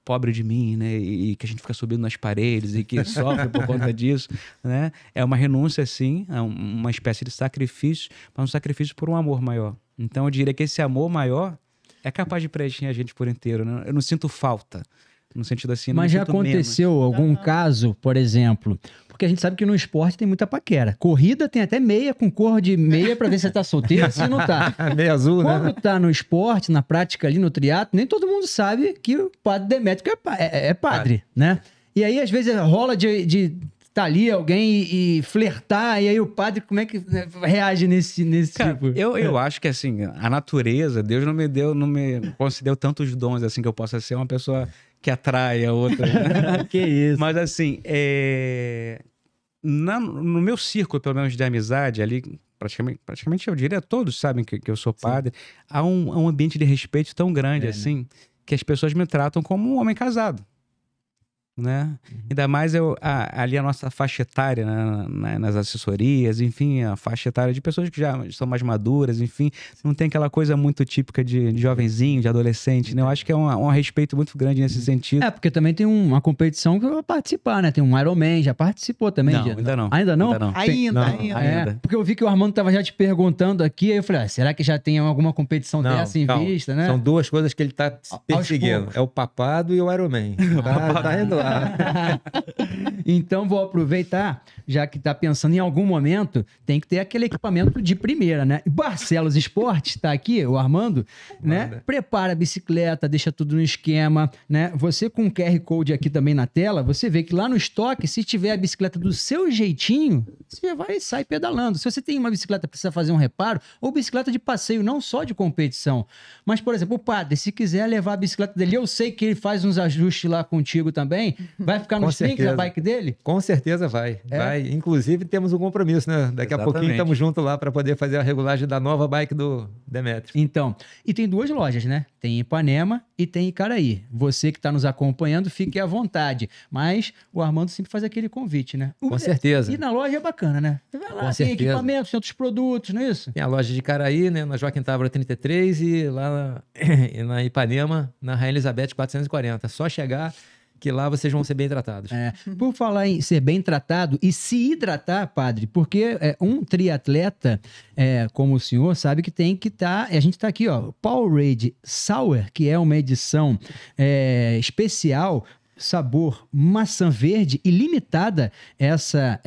pobre de mim, né? E que a gente fica subindo nas paredes e que sofre por conta disso, né? É uma renúncia, sim, é uma espécie de sacrifício, mas um sacrifício por um amor maior. Então, eu diria que esse amor maior é capaz de preencher a gente por inteiro, né? Eu não sinto falta. No sentido assim, mas já aconteceu algum caso, por exemplo, porque a gente sabe que no esporte tem muita paquera. Corrida tem até meia com cor de meia pra ver se você tá solteiro, se não tá. Meia azul, né? Quando tá no esporte, na prática ali no triatlo, nem todo mundo sabe que o padre Demétrio é padre, né? E aí às vezes rola de tá ali alguém e flertar, e aí o padre, como é que reage nesse Cara, tipo? Eu acho que assim, a natureza, Deus não me concedeu tantos dons assim que eu possa ser uma pessoa que atrai a outra. Né? Que isso. Mas assim, no meu círculo, pelo menos de amizade, ali, praticamente eu diria, todos sabem que eu sou padre, há um ambiente de respeito tão grande assim, né? Que as pessoas me tratam como um homem casado. Né? Ainda mais ali a nossa faixa etária, né? Nas assessorias, enfim, a faixa etária de pessoas que já são mais maduras, enfim, não tem aquela coisa muito típica de jovenzinho, de adolescente, né? Eu acho que é um respeito muito grande nesse sentido. Porque também tem uma competição que eu vou participar, né? Tem um Ironman, já participou também? Não, ainda não. Ainda não? Ainda. Porque eu vi que o Armando tava já te perguntando aqui, aí eu falei, será que já tem alguma competição dessa em vista, né? São duas coisas que ele tá perseguindo. É o papado e o Ironman. Tá indo lá. Então vou aproveitar, já que tá pensando em algum momento, tem que ter aquele equipamento de primeira, né? Barcelos Esportes, tá aqui, o Armando, né? Prepara a bicicleta, deixa tudo no esquema, né? Você com o QR Code aqui também na tela, você vê que lá no estoque, se tiver a bicicleta do seu jeitinho, você vai sair pedalando. Se você tem uma bicicleta que precisa fazer um reparo, ou bicicleta de passeio, não só de competição, mas, por exemplo, o padre, se quiser levar a bicicleta dele, eu sei que ele faz uns ajustes lá contigo também, vai ficar nos trinques a bike dele? Com certeza vai. Vai. Inclusive, temos um compromisso, né? Daqui a pouquinho estamos juntos lá para poder fazer a regulagem da nova bike do Demétrio. Então, e tem duas lojas, né? Tem em Ipanema e tem em Icaraí. Você que está nos acompanhando, fique à vontade. Mas o Armando sempre faz aquele convite, né? Com certeza. E na loja é bacana, né? Você vai lá, tem equipamentos, tem outros produtos, não é isso? Tem a loja de Icaraí, né? Na Joaquim Távora 33 e lá na Ipanema, na Rainha Elizabeth 440. É só chegar que lá vocês vão ser bem tratados. Por falar em ser bem tratado e se hidratar, padre, porque um triatleta como o senhor sabe que tem que estar... a gente está aqui, ó, Powerade Sour, que é uma edição especial, sabor maçã verde e limitada. Essa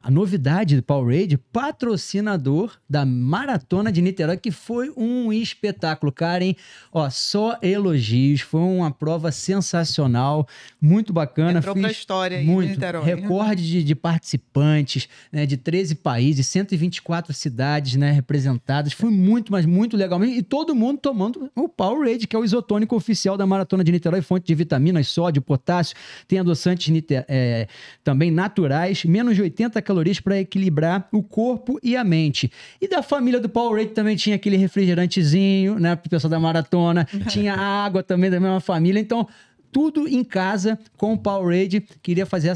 a novidade do Powerade, patrocinador da Maratona de Niterói, que foi um espetáculo, Karen. Ó, só elogios, foi uma prova sensacional, muito bacana. Entrou pra história aí muito, de Niterói. Recorde de participantes, né, de 13 países, 124 cidades, né, representadas. Foi muito, mas muito legal mesmo. E todo mundo tomando o Powerade, que é o isotônico oficial da Maratona de Niterói, fonte de vitaminas, sódio, potássio, tem adoçantes também naturais, menos de 80 calorias para equilibrar o corpo e a mente. E da família do Powerade também tinha aquele refrigerantezinho, né, pro pessoal da maratona, tinha água também da mesma família, então tudo em casa com o Powerade. Queria fazer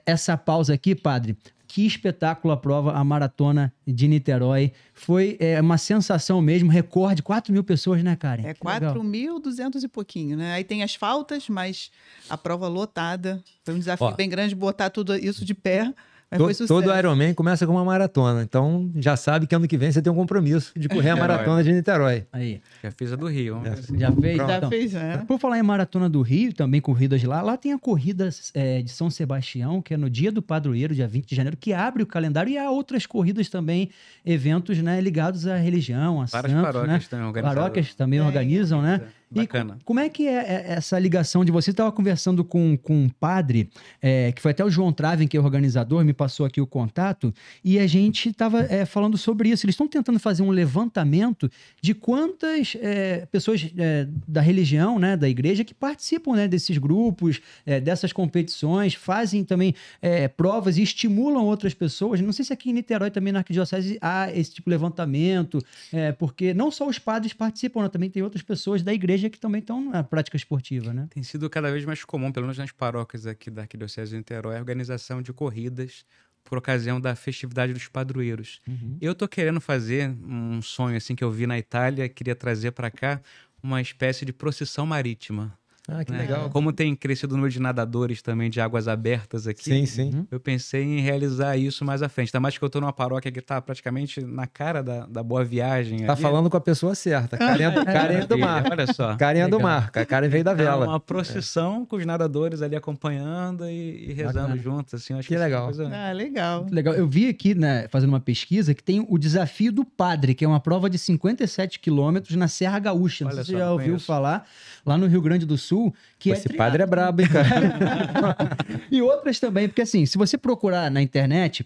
essa pausa aqui, padre. Que espetáculo a prova, a Maratona de Niterói. Foi uma sensação mesmo, recorde, 4.000 pessoas, né, Karen? 4.200 e pouquinho, né? Aí tem as faltas, mas a prova lotada. Foi um desafio bem grande botar tudo isso de pé, foi sucesso. Todo Ironman começa com uma maratona. Então, já sabe que ano que vem você tem um compromisso de correr a maratona de Niterói. Aí. Já fiz a do Rio. Já fez? Já Então, fez, né? por falar em Maratona do Rio, também corridas lá, lá tem a corrida de São Sebastião, que é no dia do padroeiro, dia 20 de janeiro, que abre o calendário, e há outras corridas também, eventos, né, ligados à religião, a Várias santos, paróquias né? também organizadas. Paróquias também organizam, né? Bacana. E como é que é essa ligação de você? Estava conversando com um padre, que foi até o João Traven, que é o organizador, me passou aqui o contato, e a gente estava falando sobre isso. Eles estão tentando fazer um levantamento de quantas pessoas da religião, né, da igreja, que participam, né, desses grupos, dessas competições, fazem também provas e estimulam outras pessoas. Não sei se aqui em Niterói, também na Arquidiocese, há esse tipo de levantamento, porque não só os padres participam, né, também tem outras pessoas da igreja que também estão na prática esportiva, né? Tem sido cada vez mais comum, pelo menos nas paróquias aqui da Arquidiocese de Niterói, a organização de corridas por ocasião da festividade dos padroeiros. Uhum. Eu tô querendo fazer um sonho assim que eu vi na Itália, queria trazer para cá uma espécie de procissão marítima. Ah, que né? legal. Como tem crescido o número de nadadores também de águas abertas aqui, Sim, sim. eu pensei em realizar isso mais à frente. Ainda mais que eu tô numa paróquia que está praticamente na cara da Boa Viagem. Tá ali. falando com a pessoa certa. Carinha do mar. Olha só. Carinha do mar. A Karen veio da Então, vela. uma procissão com os nadadores ali acompanhando e rezando Bacana. juntos. Assim, acho Que isso é uma legal. coisa- Ah, legal. Legal. Eu vi aqui, né, fazendo uma pesquisa, que tem o Desafio do Padre, que é uma prova de 57 quilômetros na Serra Gaúcha. Não Olha sei se só, você já não ouviu conheço. falar, lá no Rio Grande do Sul, que Pô, é esse padre é brabo, hein, cara? E outras também, porque assim, se você procurar na internet,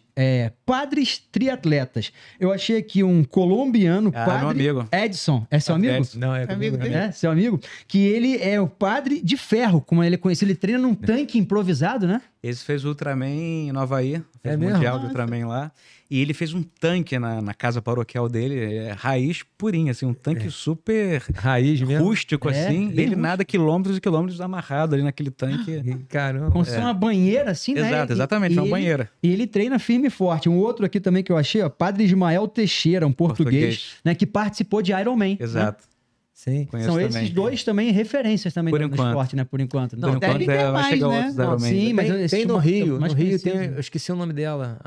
padres triatletas, eu achei aqui um colombiano, Ah, padre meu amigo. Edson. É seu amigo? Edson. Não, é Amigo comigo, dele. né? É, seu amigo? Que ele é o padre de ferro, como ele é conhecido. Ele treina num tanque improvisado, né? Esse fez o Ultraman em Nova Havaí, fez É o mesmo? Mundial de Nossa. Ultraman lá. E ele fez um tanque na casa paroquial dele, raiz purinha, assim, um tanque super Raiz mesmo. rústico, É, assim. bem Ele nada quilômetros e quilômetros amarrado ali naquele tanque. Caramba. Com uma banheira assim, né? Exato, exatamente, uma banheira. E ele treina firme e forte. Um outro aqui também que eu achei, ó, Padre Ismael Teixeira, um português, né, que participou de Ironman. né? Exato. Sim. Conheço São também. esses dois também referências também Por do enquanto. esporte, né? Por enquanto. Por Não, deve enquanto ter vai mais, chegar né? outros Não, Ironman. sim, mas Tem, esse tem no uma- Rio. mais No Rio conhecido. tem. Eu esqueci o nome dela.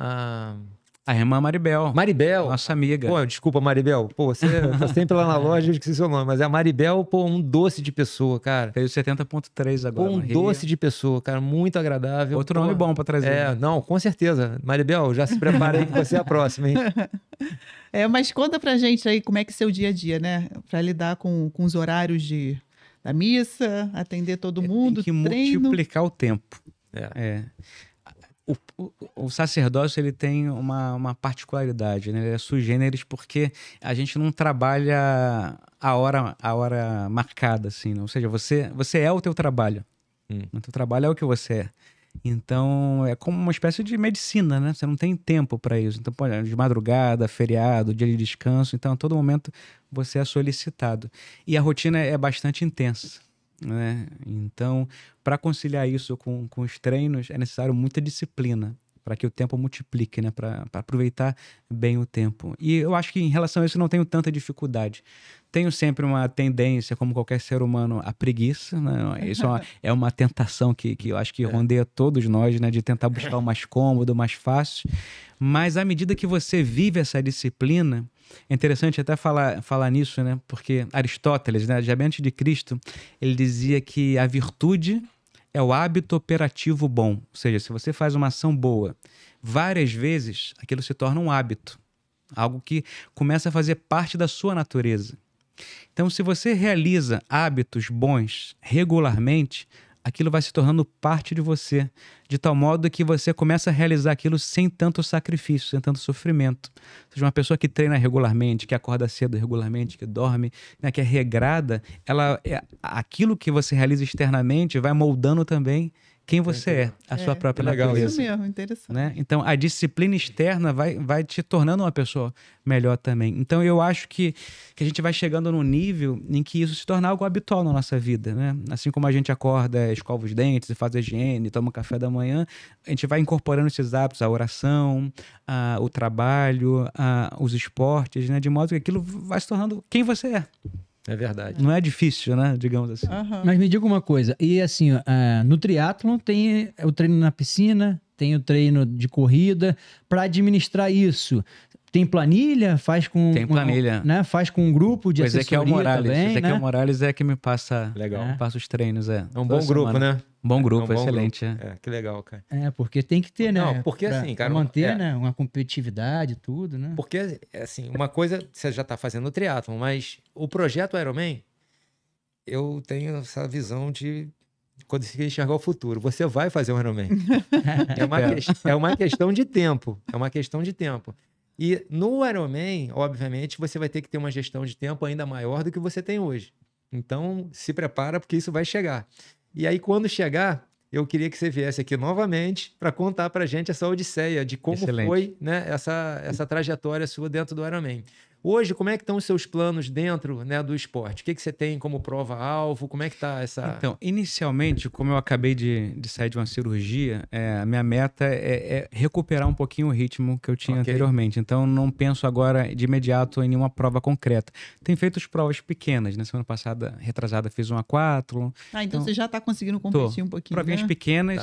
A irmã Maribel, Maribel. nossa amiga. Pô, desculpa, Maribel. Pô, você tá sempre lá na loja, eu esqueci seu nome. Mas é a Maribel, pô, um doce de pessoa, cara. Fez o 70.3 Pô, agora. um no Rio. doce de pessoa, cara. Muito agradável. Outro Pô, nome bom pra trazer. É, não, com certeza. Maribel, já se prepara aí que você é a próxima, hein? Mas conta pra gente aí como é que é seu dia a dia, né? Pra lidar com os horários da missa, atender todo mundo, Tem que treino. multiplicar o tempo. É. O sacerdócio ele tem uma particularidade, né? Ele é sui generis porque a gente não trabalha a hora marcada, assim. Né? Ou seja, você é o teu trabalho. O teu trabalho é o que você é. Então, é como uma espécie de medicina, né? Você não tem tempo para isso. Então, pô, de madrugada, feriado, dia de descanso. Então, a todo momento você é solicitado. E a rotina é bastante intensa, né? Então, para conciliar isso com os treinos, é necessário muita disciplina para que o tempo multiplique, né? Para aproveitar bem o tempo. E eu acho que em relação a isso não tenho tanta dificuldade. Tenho sempre uma tendência, como qualquer ser humano, à preguiça, né? Isso é uma tentação que eu acho que rondeia todos nós, né? De tentar buscar o mais cômodo, o mais fácil. Mas à medida que você vive essa disciplina, é interessante até falar nisso, né? Porque Aristóteles, né? Já bem antes de Cristo, ele dizia que a virtude é o hábito operativo bom. Ou seja, se você faz uma ação boa várias vezes, aquilo se torna um hábito. Algo que começa a fazer parte da sua natureza. Então, se você realiza hábitos bons regularmente, aquilo vai se tornando parte de você, de tal modo que você começa a realizar aquilo sem tanto sacrifício, sem tanto sofrimento. Ou seja, uma pessoa que treina regularmente, que acorda cedo regularmente, que dorme, né, que é regrada, aquilo que você realiza externamente vai moldando também quem você é, a sua própria legal natureza. Isso mesmo, interessante. Né? Então, a disciplina externa vai te tornando uma pessoa melhor também. Então, eu acho que a gente vai chegando num nível em que isso se torna algo habitual na nossa vida. Né? Assim como a gente acorda, escova os dentes, faz a higiene, toma café da manhã, a gente vai incorporando esses hábitos, a oração, o trabalho, os esportes, né? De modo que aquilo vai se tornando quem você é. É verdade. Não é difícil, né? Digamos assim. Aham. Mas me diga uma coisa, e assim, no triatlon tem o treino na piscina, tem o treino de corrida. Para administrar isso, tem planilha? Faz com... Tem planilha. Né? Faz com um grupo de assessoria também, Ezequiel né? Morales é que me passa, Legal. passa os treinos. É É um bom grupo, né? Um bom grupo, É um bom excelente. grupo. Que legal, cara. Porque tem que ter, né? Não, porque pra, assim, cara... pra manter, né? Uma competitividade, tudo, né? Porque, assim, uma coisa, você já tá fazendo o triatlon, mas o projeto Ironman, eu tenho essa visão de quando você enxergar o futuro. Você vai fazer um Ironman. É uma questão de tempo. É uma questão de tempo. E no Ironman, obviamente, você vai ter que ter uma gestão de tempo ainda maior do que você tem hoje. Então, se prepara, porque isso vai chegar. E aí, quando chegar, eu queria que você viesse aqui novamente para contar para a gente essa odisseia de como foi, né, essa trajetória sua dentro do Ironman. Hoje, como é que estão os seus planos dentro, né, do esporte? O que você tem como prova-alvo? Como é que está essa... Então, inicialmente, como eu acabei de sair de uma cirurgia, a minha meta é recuperar um pouquinho o ritmo que eu tinha anteriormente. Então, não penso agora de imediato em nenhuma prova concreta. Tenho feito as provas pequenas. Na semana passada, retrasada, fiz um aquátlon. Então você já está conseguindo competir um pouquinho, provinhas pequenas,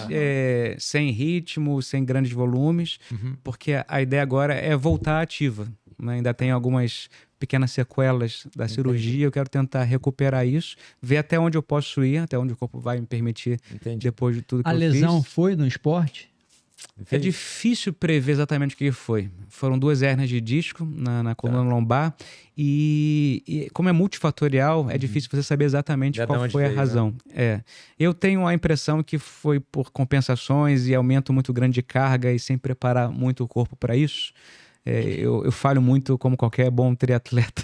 sem ritmo, sem grandes volumes, porque a ideia agora é voltar ativa. Ainda tem algumas pequenas sequelas da cirurgia, eu quero tentar recuperar isso, ver até onde eu posso ir, até onde o corpo vai me permitir depois de tudo que eu fiz. A lesão foi no esporte? É difícil prever exatamente o que foi. Foram 2 hérnias de disco na coluna lombar e como é multifatorial, é difícil você saber exatamente qual foi a razão. Né? Eu tenho a impressão que foi por compensações e aumento muito grande de carga e sem preparar muito o corpo para isso. Eu falho muito como qualquer bom triatleta,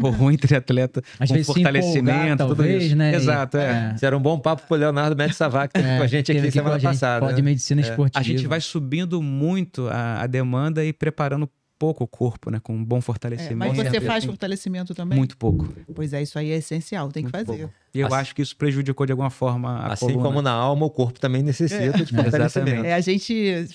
ou ruim triatleta, com fortalecimento, talvez, tudo isso. Né? Exato, Isso era um bom papo pro Leonardo Médici Savac, que teve com a gente aqui semana passada. Pode medicina esportiva. A gente vai subindo muito a demanda e preparando pouco o corpo, né? Com um bom fortalecimento. Mas você faz fortalecimento também? Muito pouco. Pois isso aí é essencial, tem que fazer. Pouco. E eu acho que isso prejudicou de alguma forma a coluna. Como na alma, o corpo também necessita de fortalecimento. A gente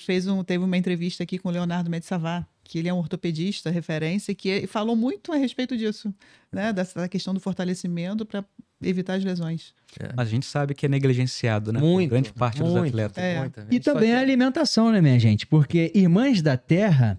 teve uma entrevista aqui com o Leonardo Médici Savac, que ele é um ortopedista, referência, que falou muito a respeito disso, né? Da questão do fortalecimento para evitar as lesões. Mas a gente sabe que é negligenciado, né? Muito, grande parte dos atletas. E também a alimentação, né, minha gente? Porque Irmãs da Terra,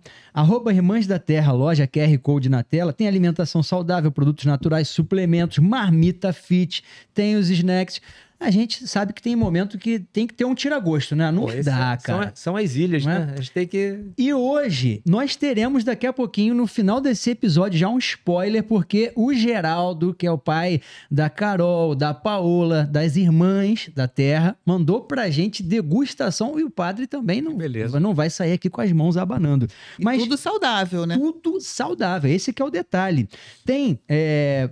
@Irmãs da Terra, loja QR Code na tela, tem alimentação saudável, produtos naturais, suplementos, marmita fit, tem os snacks. A gente sabe que tem momento que tem que ter um tira-gosto, né? Não dá, cara. São as ilhas, né? A gente tem que... E hoje, nós teremos daqui a pouquinho, no final desse episódio, já um spoiler, porque o Geraldo, que é o pai da Carol, da Paola, das Irmãs da Terra, mandou pra gente degustação e o padre também não vai sair aqui com as mãos abanando. Mas tudo saudável, né? Tudo saudável, esse que é o detalhe. Tem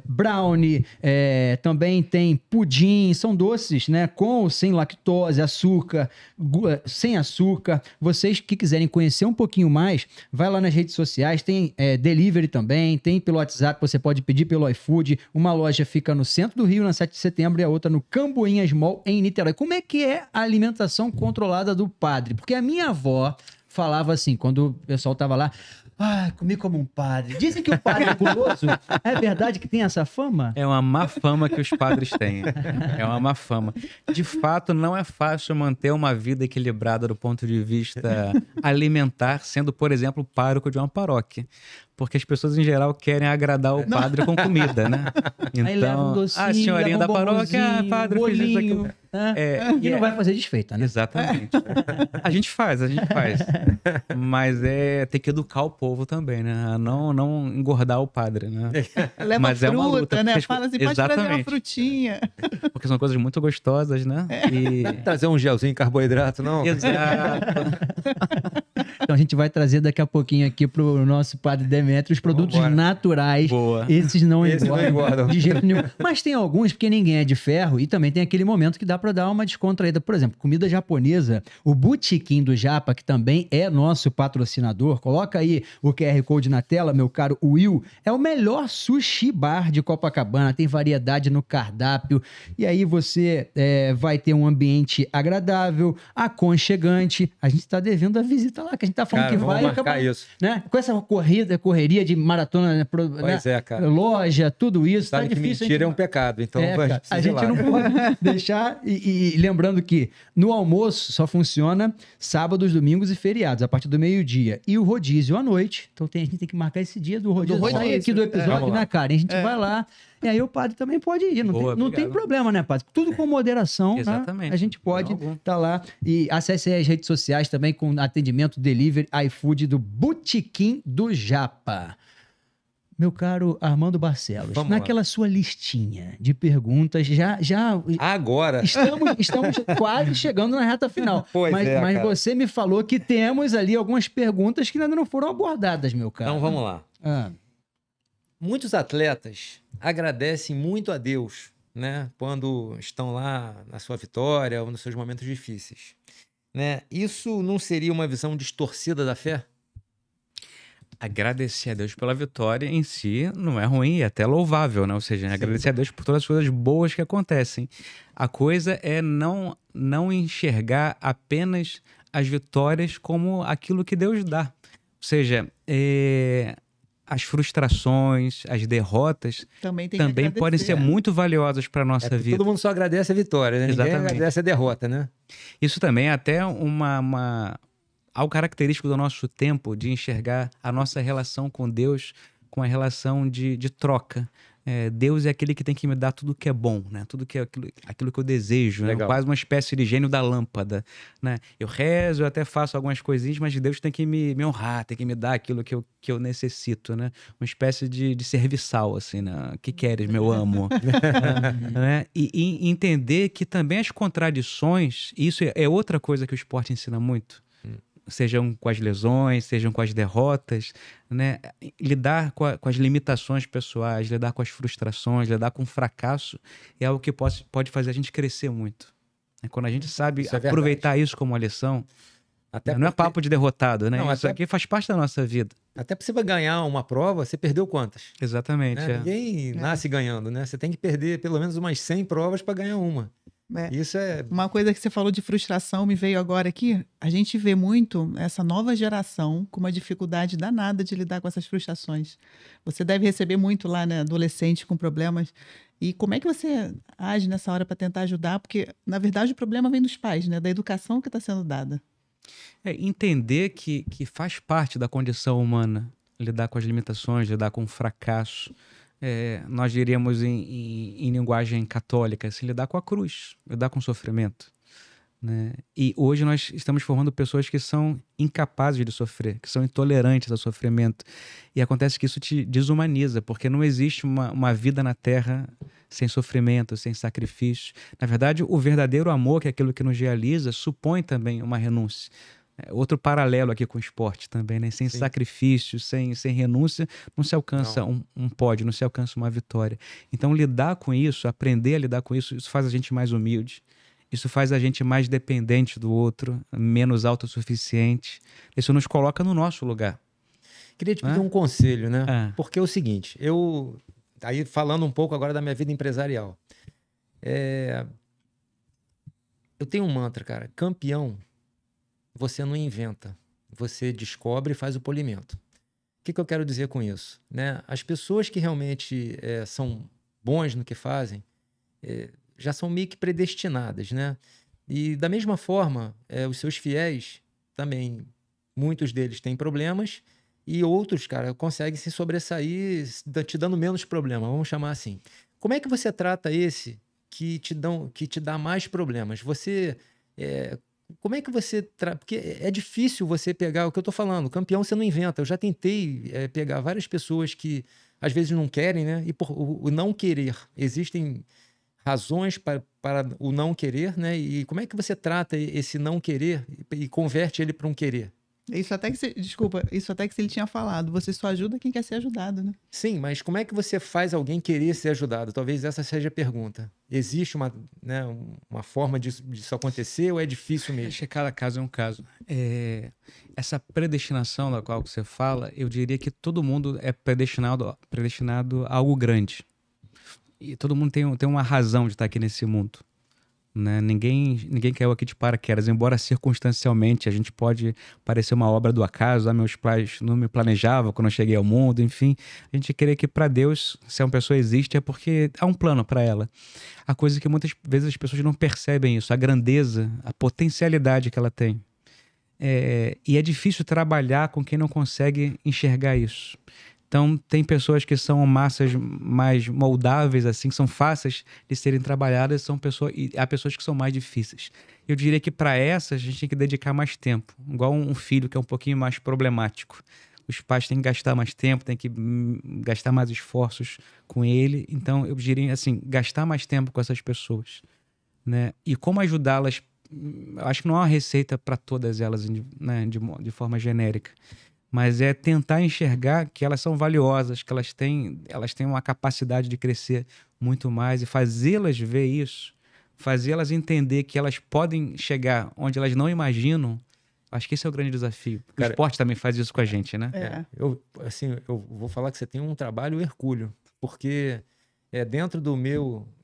brownie, também tem pudim, são doces, né, com ou sem lactose, açúcar, sem açúcar. Vocês que quiserem conhecer um pouquinho mais, vai lá nas redes sociais, tem delivery também, tem pelo WhatsApp, você pode pedir pelo iFood. Uma loja fica no centro do Rio, na 7 de setembro, e a outra no Camboinhas Mall, em Niterói. Como é que é a alimentação controlada do padre? Porque a minha avó falava assim, quando o pessoal tava lá, comi como um padre. Dizem que o padre é guloso. É verdade que tem essa fama? É uma má fama que os padres têm. É uma má fama. De fato, não é fácil manter uma vida equilibrada do ponto de vista alimentar, sendo, por exemplo, pároco de uma paróquia. Porque as pessoas, em geral, querem agradar o padre com comida, né? Então, aí leva um docinho, a senhorinha da paróquia, padre, bolinho, fez isso aqui. E não vai fazer desfeita, né? Exatamente. A gente faz. Mas tem que educar o povo também, né? A não engordar o padre, né? Leva mas fruta, é uma luta, né? Fala assim, pode trazer uma frutinha. Porque são coisas muito gostosas, né? E... Trazer um gelzinho de carboidrato, não? Exato. Então a gente vai trazer daqui a pouquinho aqui pro nosso padre Demétrio os produtos naturais. Boa. Esses não engordam de jeito nenhum. Mas tem alguns, porque ninguém é de ferro, e também tem aquele momento que dá para dar uma descontraída. Por exemplo, comida japonesa, o Botequim do Japa, que também é nosso patrocinador, coloca aí o QR Code na tela, meu caro Will, é o melhor sushi bar de Copacabana, tem variedade no cardápio, e aí você vai ter um ambiente agradável, aconchegante. A gente tá devendo a visita lá, que a gente tá falando que vai acabar isso. Né? Com essa corrida correria de maratona, né? Pois é, cara. Loja, tudo isso. Sabe tá que difícil. mentira é um pecado, então a gente não pode deixar. E lembrando que no almoço só funciona sábados, domingos e feriados, a partir do meio-dia. E o rodízio à noite. Então a gente tem que marcar esse dia do rodízio. Sai aqui do episódio, né, cara? E a gente vai lá. E aí o padre também pode ir. Não tem problema, né, padre? Tudo com moderação. Exatamente. Né? A gente pode estar lá. E acesse as redes sociais também com atendimento delivery iFood do Botequim do Japa. Meu caro Armando Barcelos, naquela sua listinha de perguntas, já agora estamos quase chegando na reta final. Mas você me falou que temos ali algumas perguntas que ainda não foram abordadas, meu caro. Então vamos lá. Muitos atletas agradecem muito a Deus, né, quando estão lá na sua vitória ou nos seus momentos difíceis, né? Isso não seria uma visão distorcida da fé? Agradecer a Deus pela vitória em si não é ruim, é até louvável, né? Ou seja, agradecer a Deus por todas as coisas boas que acontecem. A coisa é não enxergar apenas as vitórias como aquilo que Deus dá. Ou seja, as frustrações, as derrotas também podem ser muito valiosas para a nossa vida. Todo mundo só agradece a vitória, né? Ninguém agradece a derrota, né? Isso também é até algo característico do nosso tempo, de enxergar a nossa relação com Deus com a relação de troca. Deus é aquele que tem que me dar tudo que é bom, né? Tudo que é aquilo que eu desejo, né? Quase uma espécie de gênio da lâmpada, né? Eu rezo, eu até faço algumas coisinhas, mas Deus tem que me honrar, tem que me dar aquilo que eu necessito, né? Uma espécie de serviçal, assim, né? Que queres, meu amo? Né? E entender que também as contradições, isso é outra coisa que o esporte ensina muito, sejam com as lesões, sejam com as derrotas, né? Lidar com as limitações pessoais, lidar com as frustrações, lidar com o fracasso é algo que pode fazer a gente crescer muito. Quando a gente sabe aproveitar isso como uma lição, não é papo de derrotado, né? Isso aqui faz parte da nossa vida. Até para você ganhar uma prova, você perdeu quantas? Exatamente. Né? Ninguém nasce ganhando, né? Você tem que perder pelo menos umas 100 provas para ganhar uma. Isso é... Uma coisa que você falou de frustração me veio agora aqui. A gente vê muito essa nova geração com uma dificuldade danada de lidar com essas frustrações. Você deve receber muito lá, né, adolescente com problemas. E como é que você age nessa hora para tentar ajudar? Porque, na verdade, o problema vem dos pais, né, da educação que está sendo dada. Entender que faz parte da condição humana lidar com as limitações, lidar com o fracasso. Nós diríamos em linguagem católica, assim, lidar com a cruz, lidar com o sofrimento, né? E hoje nós estamos formando pessoas que são incapazes de sofrer, que são intolerantes ao sofrimento. E acontece que isso te desumaniza, porque não existe uma vida na Terra sem sofrimento, sem sacrifício. Na verdade, o verdadeiro amor, que é aquilo que nos realiza, supõe também uma renúncia. Outro paralelo aqui com o esporte também, né? Sem sacrifício, sem renúncia, não se alcança um pódio, não se alcança uma vitória. Então, lidar com isso, aprender a lidar com isso, isso faz a gente mais humilde, isso faz a gente mais dependente do outro, menos autossuficiente. Isso nos coloca no nosso lugar. Queria te pedir um conselho, né? Porque é o seguinte, aí falando um pouco agora da minha vida empresarial, eu tenho um mantra, cara: campeão você não inventa, você descobre e faz o polimento. O que eu quero dizer com isso? Né? As pessoas que realmente são bons no que fazem já são meio que predestinadas, né? E da mesma forma, os seus fiéis também, muitos deles têm problemas e outros, cara, conseguem se sobressair te dando menos problema, vamos chamar assim. Como é que você trata esse que te dá mais problemas? Como é que você... Porque é difícil você pegar o que eu tô falando. Campeão você não inventa. Eu já tentei pegar várias pessoas que às vezes não querem, né? E por o não querer. Existem razões para o não querer, né? E como é que você trata esse não querer e converte ele para um querer? Isso até que ele tinha falado. Você só ajuda quem quer ser ajudado, né? Sim, mas como é que você faz alguém querer ser ajudado? Talvez essa seja a pergunta. Existe uma forma disso acontecer ou é difícil mesmo? Acho que cada caso é um caso. Essa predestinação da qual você fala, eu diria que todo mundo é predestinado a algo grande. E todo mundo tem uma razão de estar aqui nesse mundo. né? Ninguém caiu aqui de paraquedas, embora circunstancialmente a gente pode parecer uma obra do acaso, meus pais não me planejavam quando eu cheguei ao mundo, enfim. A gente crê que para Deus, se uma pessoa existe, é porque há um plano para ela. A coisa que muitas vezes as pessoas não percebem isso, a grandeza, a potencialidade que ela tem. E é difícil trabalhar com quem não consegue enxergar isso. Então, tem pessoas que são massas mais moldáveis, assim, que são fáceis de serem trabalhadas, e há pessoas que são mais difíceis. Eu diria que para essas a gente tem que dedicar mais tempo, igual um filho que é um pouquinho mais problemático. Os pais têm que gastar mais tempo, têm que gastar mais esforços com ele. Então, eu diria assim, gastar mais tempo com essas pessoas, né? E como ajudá-las, acho que não há uma receita para todas elas, né, de forma genérica. Mas é tentar enxergar que elas são valiosas, que elas têm uma capacidade de crescer muito mais e fazê-las ver isso, fazê-las entender que elas podem chegar onde elas não imaginam. Acho que esse é o grande desafio. O esporte também faz isso com a gente, né? Eu vou falar que você tem um trabalho hercúleo, porque dentro do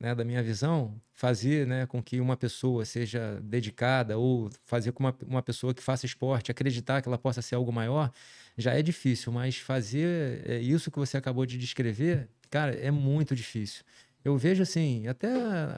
da minha visão, fazer, né, com que uma pessoa seja dedicada ou fazer com uma pessoa que faça esporte, acreditar que ela possa ser algo maior, já é difícil, mas fazer isso que você acabou de descrever, cara, é muito difícil. Eu vejo assim, até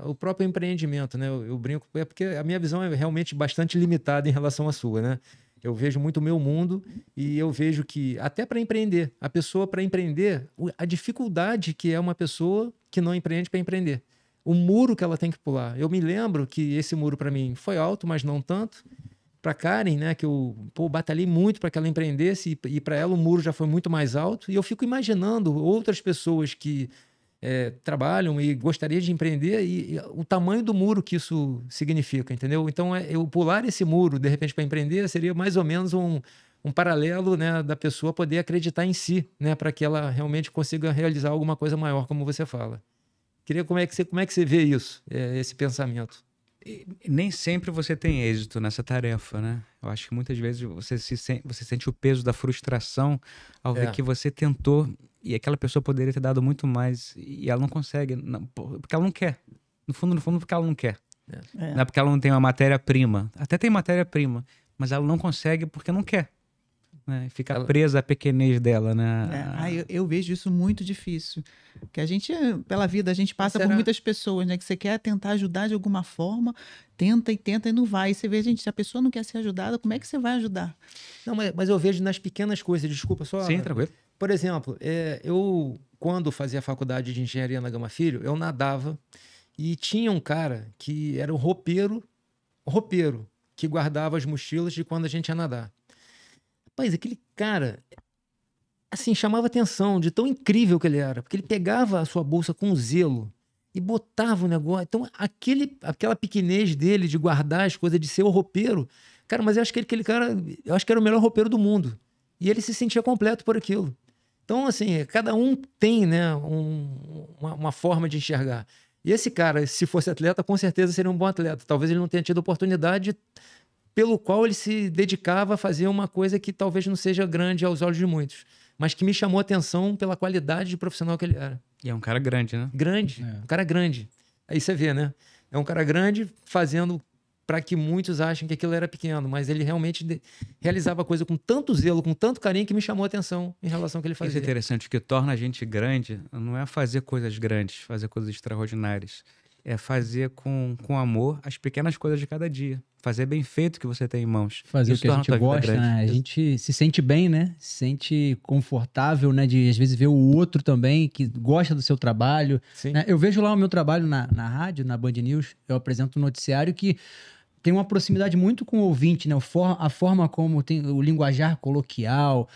o próprio empreendimento, né? Eu brinco, porque a minha visão é realmente bastante limitada em relação à sua, né? Eu vejo muito o meu mundo e eu vejo que, até para empreender, a pessoa para empreender, a dificuldade que é uma pessoa que não empreende para empreender. O muro que ela tem que pular. Eu me lembro que esse muro para mim foi alto, mas não tanto. Para Karen, né, que eu batalhei muito para que ela empreendesse e para ela o muro já foi muito mais alto. E eu fico imaginando outras pessoas que trabalham e gostariam de empreender e o tamanho do muro que isso significa, entendeu? Então, eu pular esse muro, de repente, para empreender, seria mais ou menos um paralelo, né, da pessoa poder acreditar em si, né, para que ela realmente consiga realizar alguma coisa maior, como você fala. Queria como é que você vê isso, esse pensamento? Nem sempre você tem êxito nessa tarefa, né? Eu acho que muitas vezes você sente o peso da frustração ao ver que você tentou e aquela pessoa poderia ter dado muito mais e ela não consegue, porque ela não quer. No fundo, porque ela não quer. Não é porque ela não tem uma matéria-prima. Até tem matéria-prima, mas ela não consegue porque não quer. Né? Fica presa à pequenez dela, né? Eu vejo isso muito difícil. Porque a gente, pela vida, a gente passa por muitas pessoas, né? Que você quer tentar ajudar de alguma forma, tenta e não vai. E você vê, gente, se a pessoa não quer ser ajudada, como é que você vai ajudar? Não, mas eu vejo nas pequenas coisas, desculpa só. Sim, tranquilo. Por exemplo, eu, quando fazia a faculdade de engenharia na Gama Filho, eu nadava e tinha um cara que era o roupeiro, que guardava as mochilas de quando a gente ia nadar. Rapaz, aquele cara, assim, chamava atenção de tão incrível que ele era, porque ele pegava a sua bolsa com zelo e botava o negócio. Então, aquela pequenez dele de guardar as coisas, de ser o roupeiro, cara, mas eu acho que aquele cara, eu acho que era o melhor roupeiro do mundo. E ele se sentia completo por aquilo. Então, assim, cada um tem, né, uma forma de enxergar. E esse cara, se fosse atleta, com certeza seria um bom atleta. Talvez ele não tenha tido oportunidade pelo qual ele se dedicava a fazer uma coisa que talvez não seja grande aos olhos de muitos, mas que me chamou a atenção pela qualidade de profissional que ele era. E é um cara grande, né? Grande, um cara grande. Aí você vê, né? É um cara grande fazendo para que muitos achem que aquilo era pequeno, mas ele realmente realizava a coisa com tanto zelo, com tanto carinho, que me chamou a atenção em relação ao que ele fazia. Isso é interessante, o que torna a gente grande não é fazer coisas grandes, fazer coisas extraordinárias. É fazer com amor as pequenas coisas de cada dia. Fazer bem feito o que você tem em mãos. Fazer o que a gente gosta, né? A gente se sente bem, né? Se sente confortável, né? De, às vezes, ver o outro também que gosta do seu trabalho. Né? Eu vejo lá o meu trabalho na rádio, na Band News. Eu apresento um noticiário que tem uma proximidade muito com o ouvinte, né? A forma como tem o linguajar coloquial,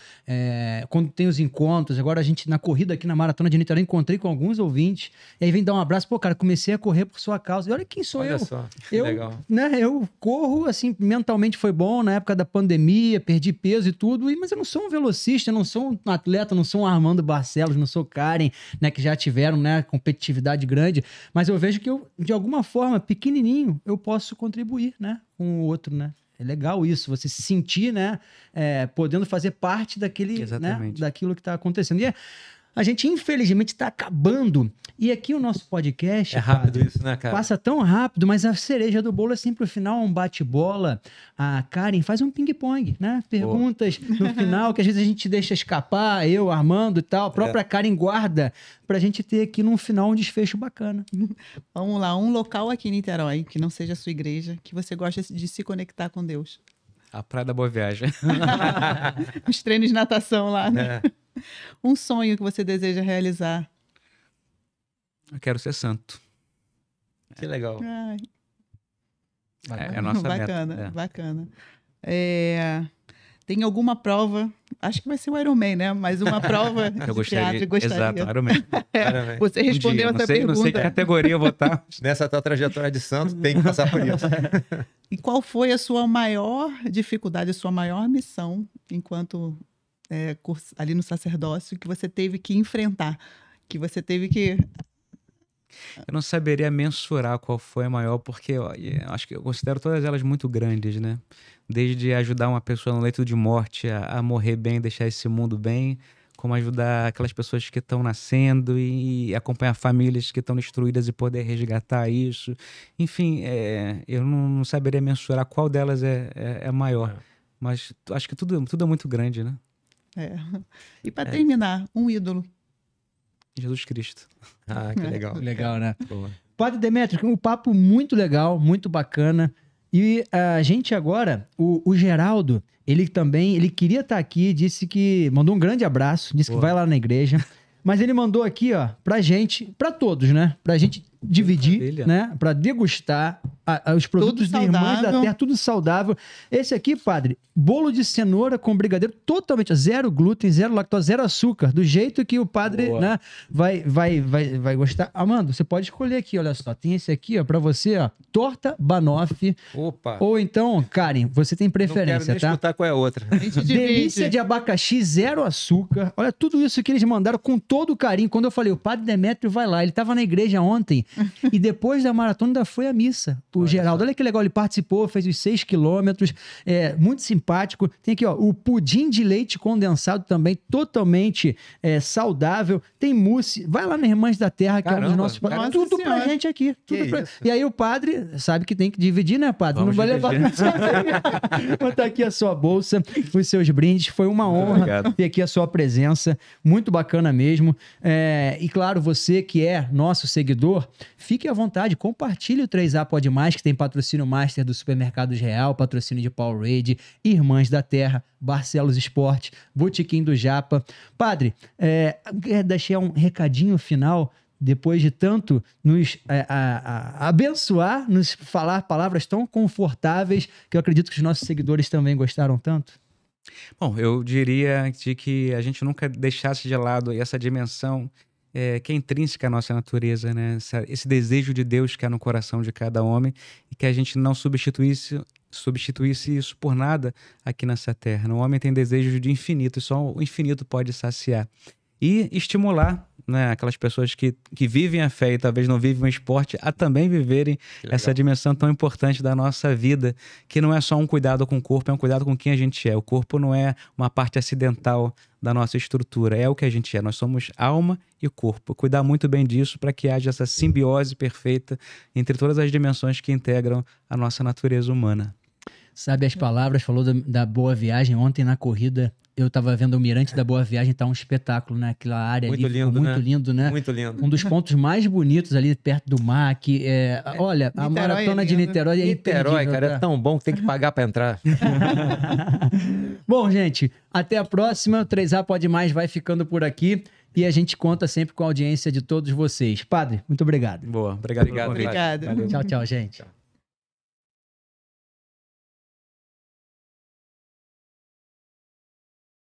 quando tem os encontros. Agora a gente, na corrida aqui na Maratona de Niterói, encontrei com alguns ouvintes, e aí vem dar um abraço. Pô, cara, comecei a correr por sua causa. E olha quem sou eu. Olha só, legal. Né, eu corro, assim, mentalmente foi bom, na época da pandemia, perdi peso e tudo, mas eu não sou um velocista, eu não sou um atleta, não sou um Armando Barcelos, não sou Karen, né, que já tiveram, né, competitividade grande, mas eu vejo que eu, de alguma forma, pequenininho, eu posso contribuir, né, com o outro, né? É legal isso, você se sentir, né, podendo fazer parte daquele, né, daquilo que está acontecendo. E A gente, infelizmente, está acabando. E aqui o nosso podcast... É rápido Padre, isso, né, cara? passa tão rápido, mas a cereja do bolo é sempre o final, um bate-bola. A Karen faz um ping-pong, né? Perguntas no final, que às vezes a gente deixa escapar, eu, Armando e tal. A própria Karen guarda pra gente ter aqui no final um desfecho bacana. Vamos lá, um local aqui em Niterói, que não seja a sua igreja, que você gosta de se conectar com Deus. A Praia da Boa Viagem. Os treinos de natação lá, né? Um sonho que você deseja realizar. Eu quero ser santo. Que legal. Ai, É a nossa bacana, meta. bacana. Tem alguma prova, acho que vai ser o Ironman, né? Mas uma prova Eu de teatro, gostaria. Exato, Ironman. Parabéns. Você respondeu essa pergunta. Não sei que categoria eu vou estar. Nessa tua trajetória de santo, tem que passar por isso. E qual foi a sua maior dificuldade, a sua maior missão enquanto ali no sacerdócio que você teve que enfrentar? Que você teve que... Eu não saberia mensurar qual foi a maior, porque eu acho que eu considero todas elas muito grandes, né? Desde ajudar uma pessoa no leito de morte a morrer bem, deixar esse mundo bem, como ajudar aquelas pessoas que estão nascendo e acompanhar famílias que estão destruídas e poder resgatar isso. Enfim, eu não saberia mensurar qual delas é a maior. Mas acho que tudo é muito grande, né? E para terminar, um ídolo. Jesus Cristo. Ah, que legal. Legal, né? Boa. Padre Demétrio, um papo muito legal, muito bacana. E a gente agora, o Geraldo, ele queria estar aqui, mandou um grande abraço, disse que vai lá na igreja. Mas ele mandou aqui, ó, pra gente, pra todos, né? Pra gente dividir, maravilha. né? Pra degustar os produtos de Irmãs da Terra, tudo saudável. Esse aqui, padre, bolo de cenoura com brigadeiro, totalmente zero glúten, zero lactose, zero açúcar, do jeito que o padre, né, vai gostar. Amando, você pode escolher aqui, olha só, tem esse aqui, ó, pra você, ó, torta banoffee. Opa! Ou então, Karen, você tem preferência, Não quero nem tá? escutar qual é a outra. A gente divide. Delícia de abacaxi, zero açúcar. Olha, tudo isso que eles mandaram com todo carinho. Quando eu falei, o Padre Demétrio vai lá. Ele estava na igreja ontem e depois da maratona ainda foi à missa. O Geraldo, olha que legal, ele participou, fez os 6 quilômetros, muito simpático. Tem aqui, ó, o pudim de leite condensado também, totalmente saudável. Tem mousse. Vai lá na Irmãs da Terra, que é um dos nossos... Nossa Tudo pra Senhora. gente aqui. Que Tudo pra... isso? E aí o padre sabe que tem que dividir, né, padre? Vamos Não vai levar dividir. tudo. Botar aqui a sua bolsa, os seus brindes. Foi uma honra obrigado. ter aqui a sua presença. Muito bacana mesmo. E claro, você que é nosso seguidor, fique à vontade, compartilhe o 3A Pode Mais, que tem patrocínio master do Supermercados Real, patrocínio de Powerade, Irmãs da Terra, Barcelos Esporte, Botequim do Japa. Padre, quer deixar um recadinho final, depois de tanto nos abençoar, nos falar palavras tão confortáveis, que eu acredito que os nossos seguidores também gostaram tanto? Bom, eu diria de que a gente nunca deixasse de lado essa dimensão que é intrínseca à nossa natureza, né? Esse desejo de Deus que há no coração de cada homem e que a gente não substituísse isso por nada aqui nessa terra. O homem tem desejo de infinito e só o infinito pode saciar. E estimular, né, aquelas pessoas que vivem a fé e talvez não vivem o esporte a também viverem essa dimensão tão importante da nossa vida, que não é só um cuidado com o corpo, é um cuidado com quem a gente é. O corpo não é uma parte acidental da nossa estrutura, é o que a gente é. Nós somos alma e corpo. Cuidar muito bem disso para que haja essa simbiose perfeita entre todas as dimensões que integram a nossa natureza humana. Sabe as palavras, falou da Boa Viagem. Ontem na corrida eu estava vendo o Mirante da Boa Viagem, tá um espetáculo, né? Aquela área Muito ali, lindo, ficou né? muito lindo, né? Muito lindo. Um dos pontos mais bonitos ali perto do mar, que olha, a Niterói maratona é de lindo. Niterói é Niterói, imperdível, cara, tá? é tão bom que tem que pagar pra entrar. Bom, gente, até a próxima. O 3A Pode Mais vai ficando por aqui e a gente conta sempre com a audiência de todos vocês. Padre, muito obrigado. Boa, obrigado. Obrigado, pelo convite. Obrigada. Valeu. Tchau, tchau, gente.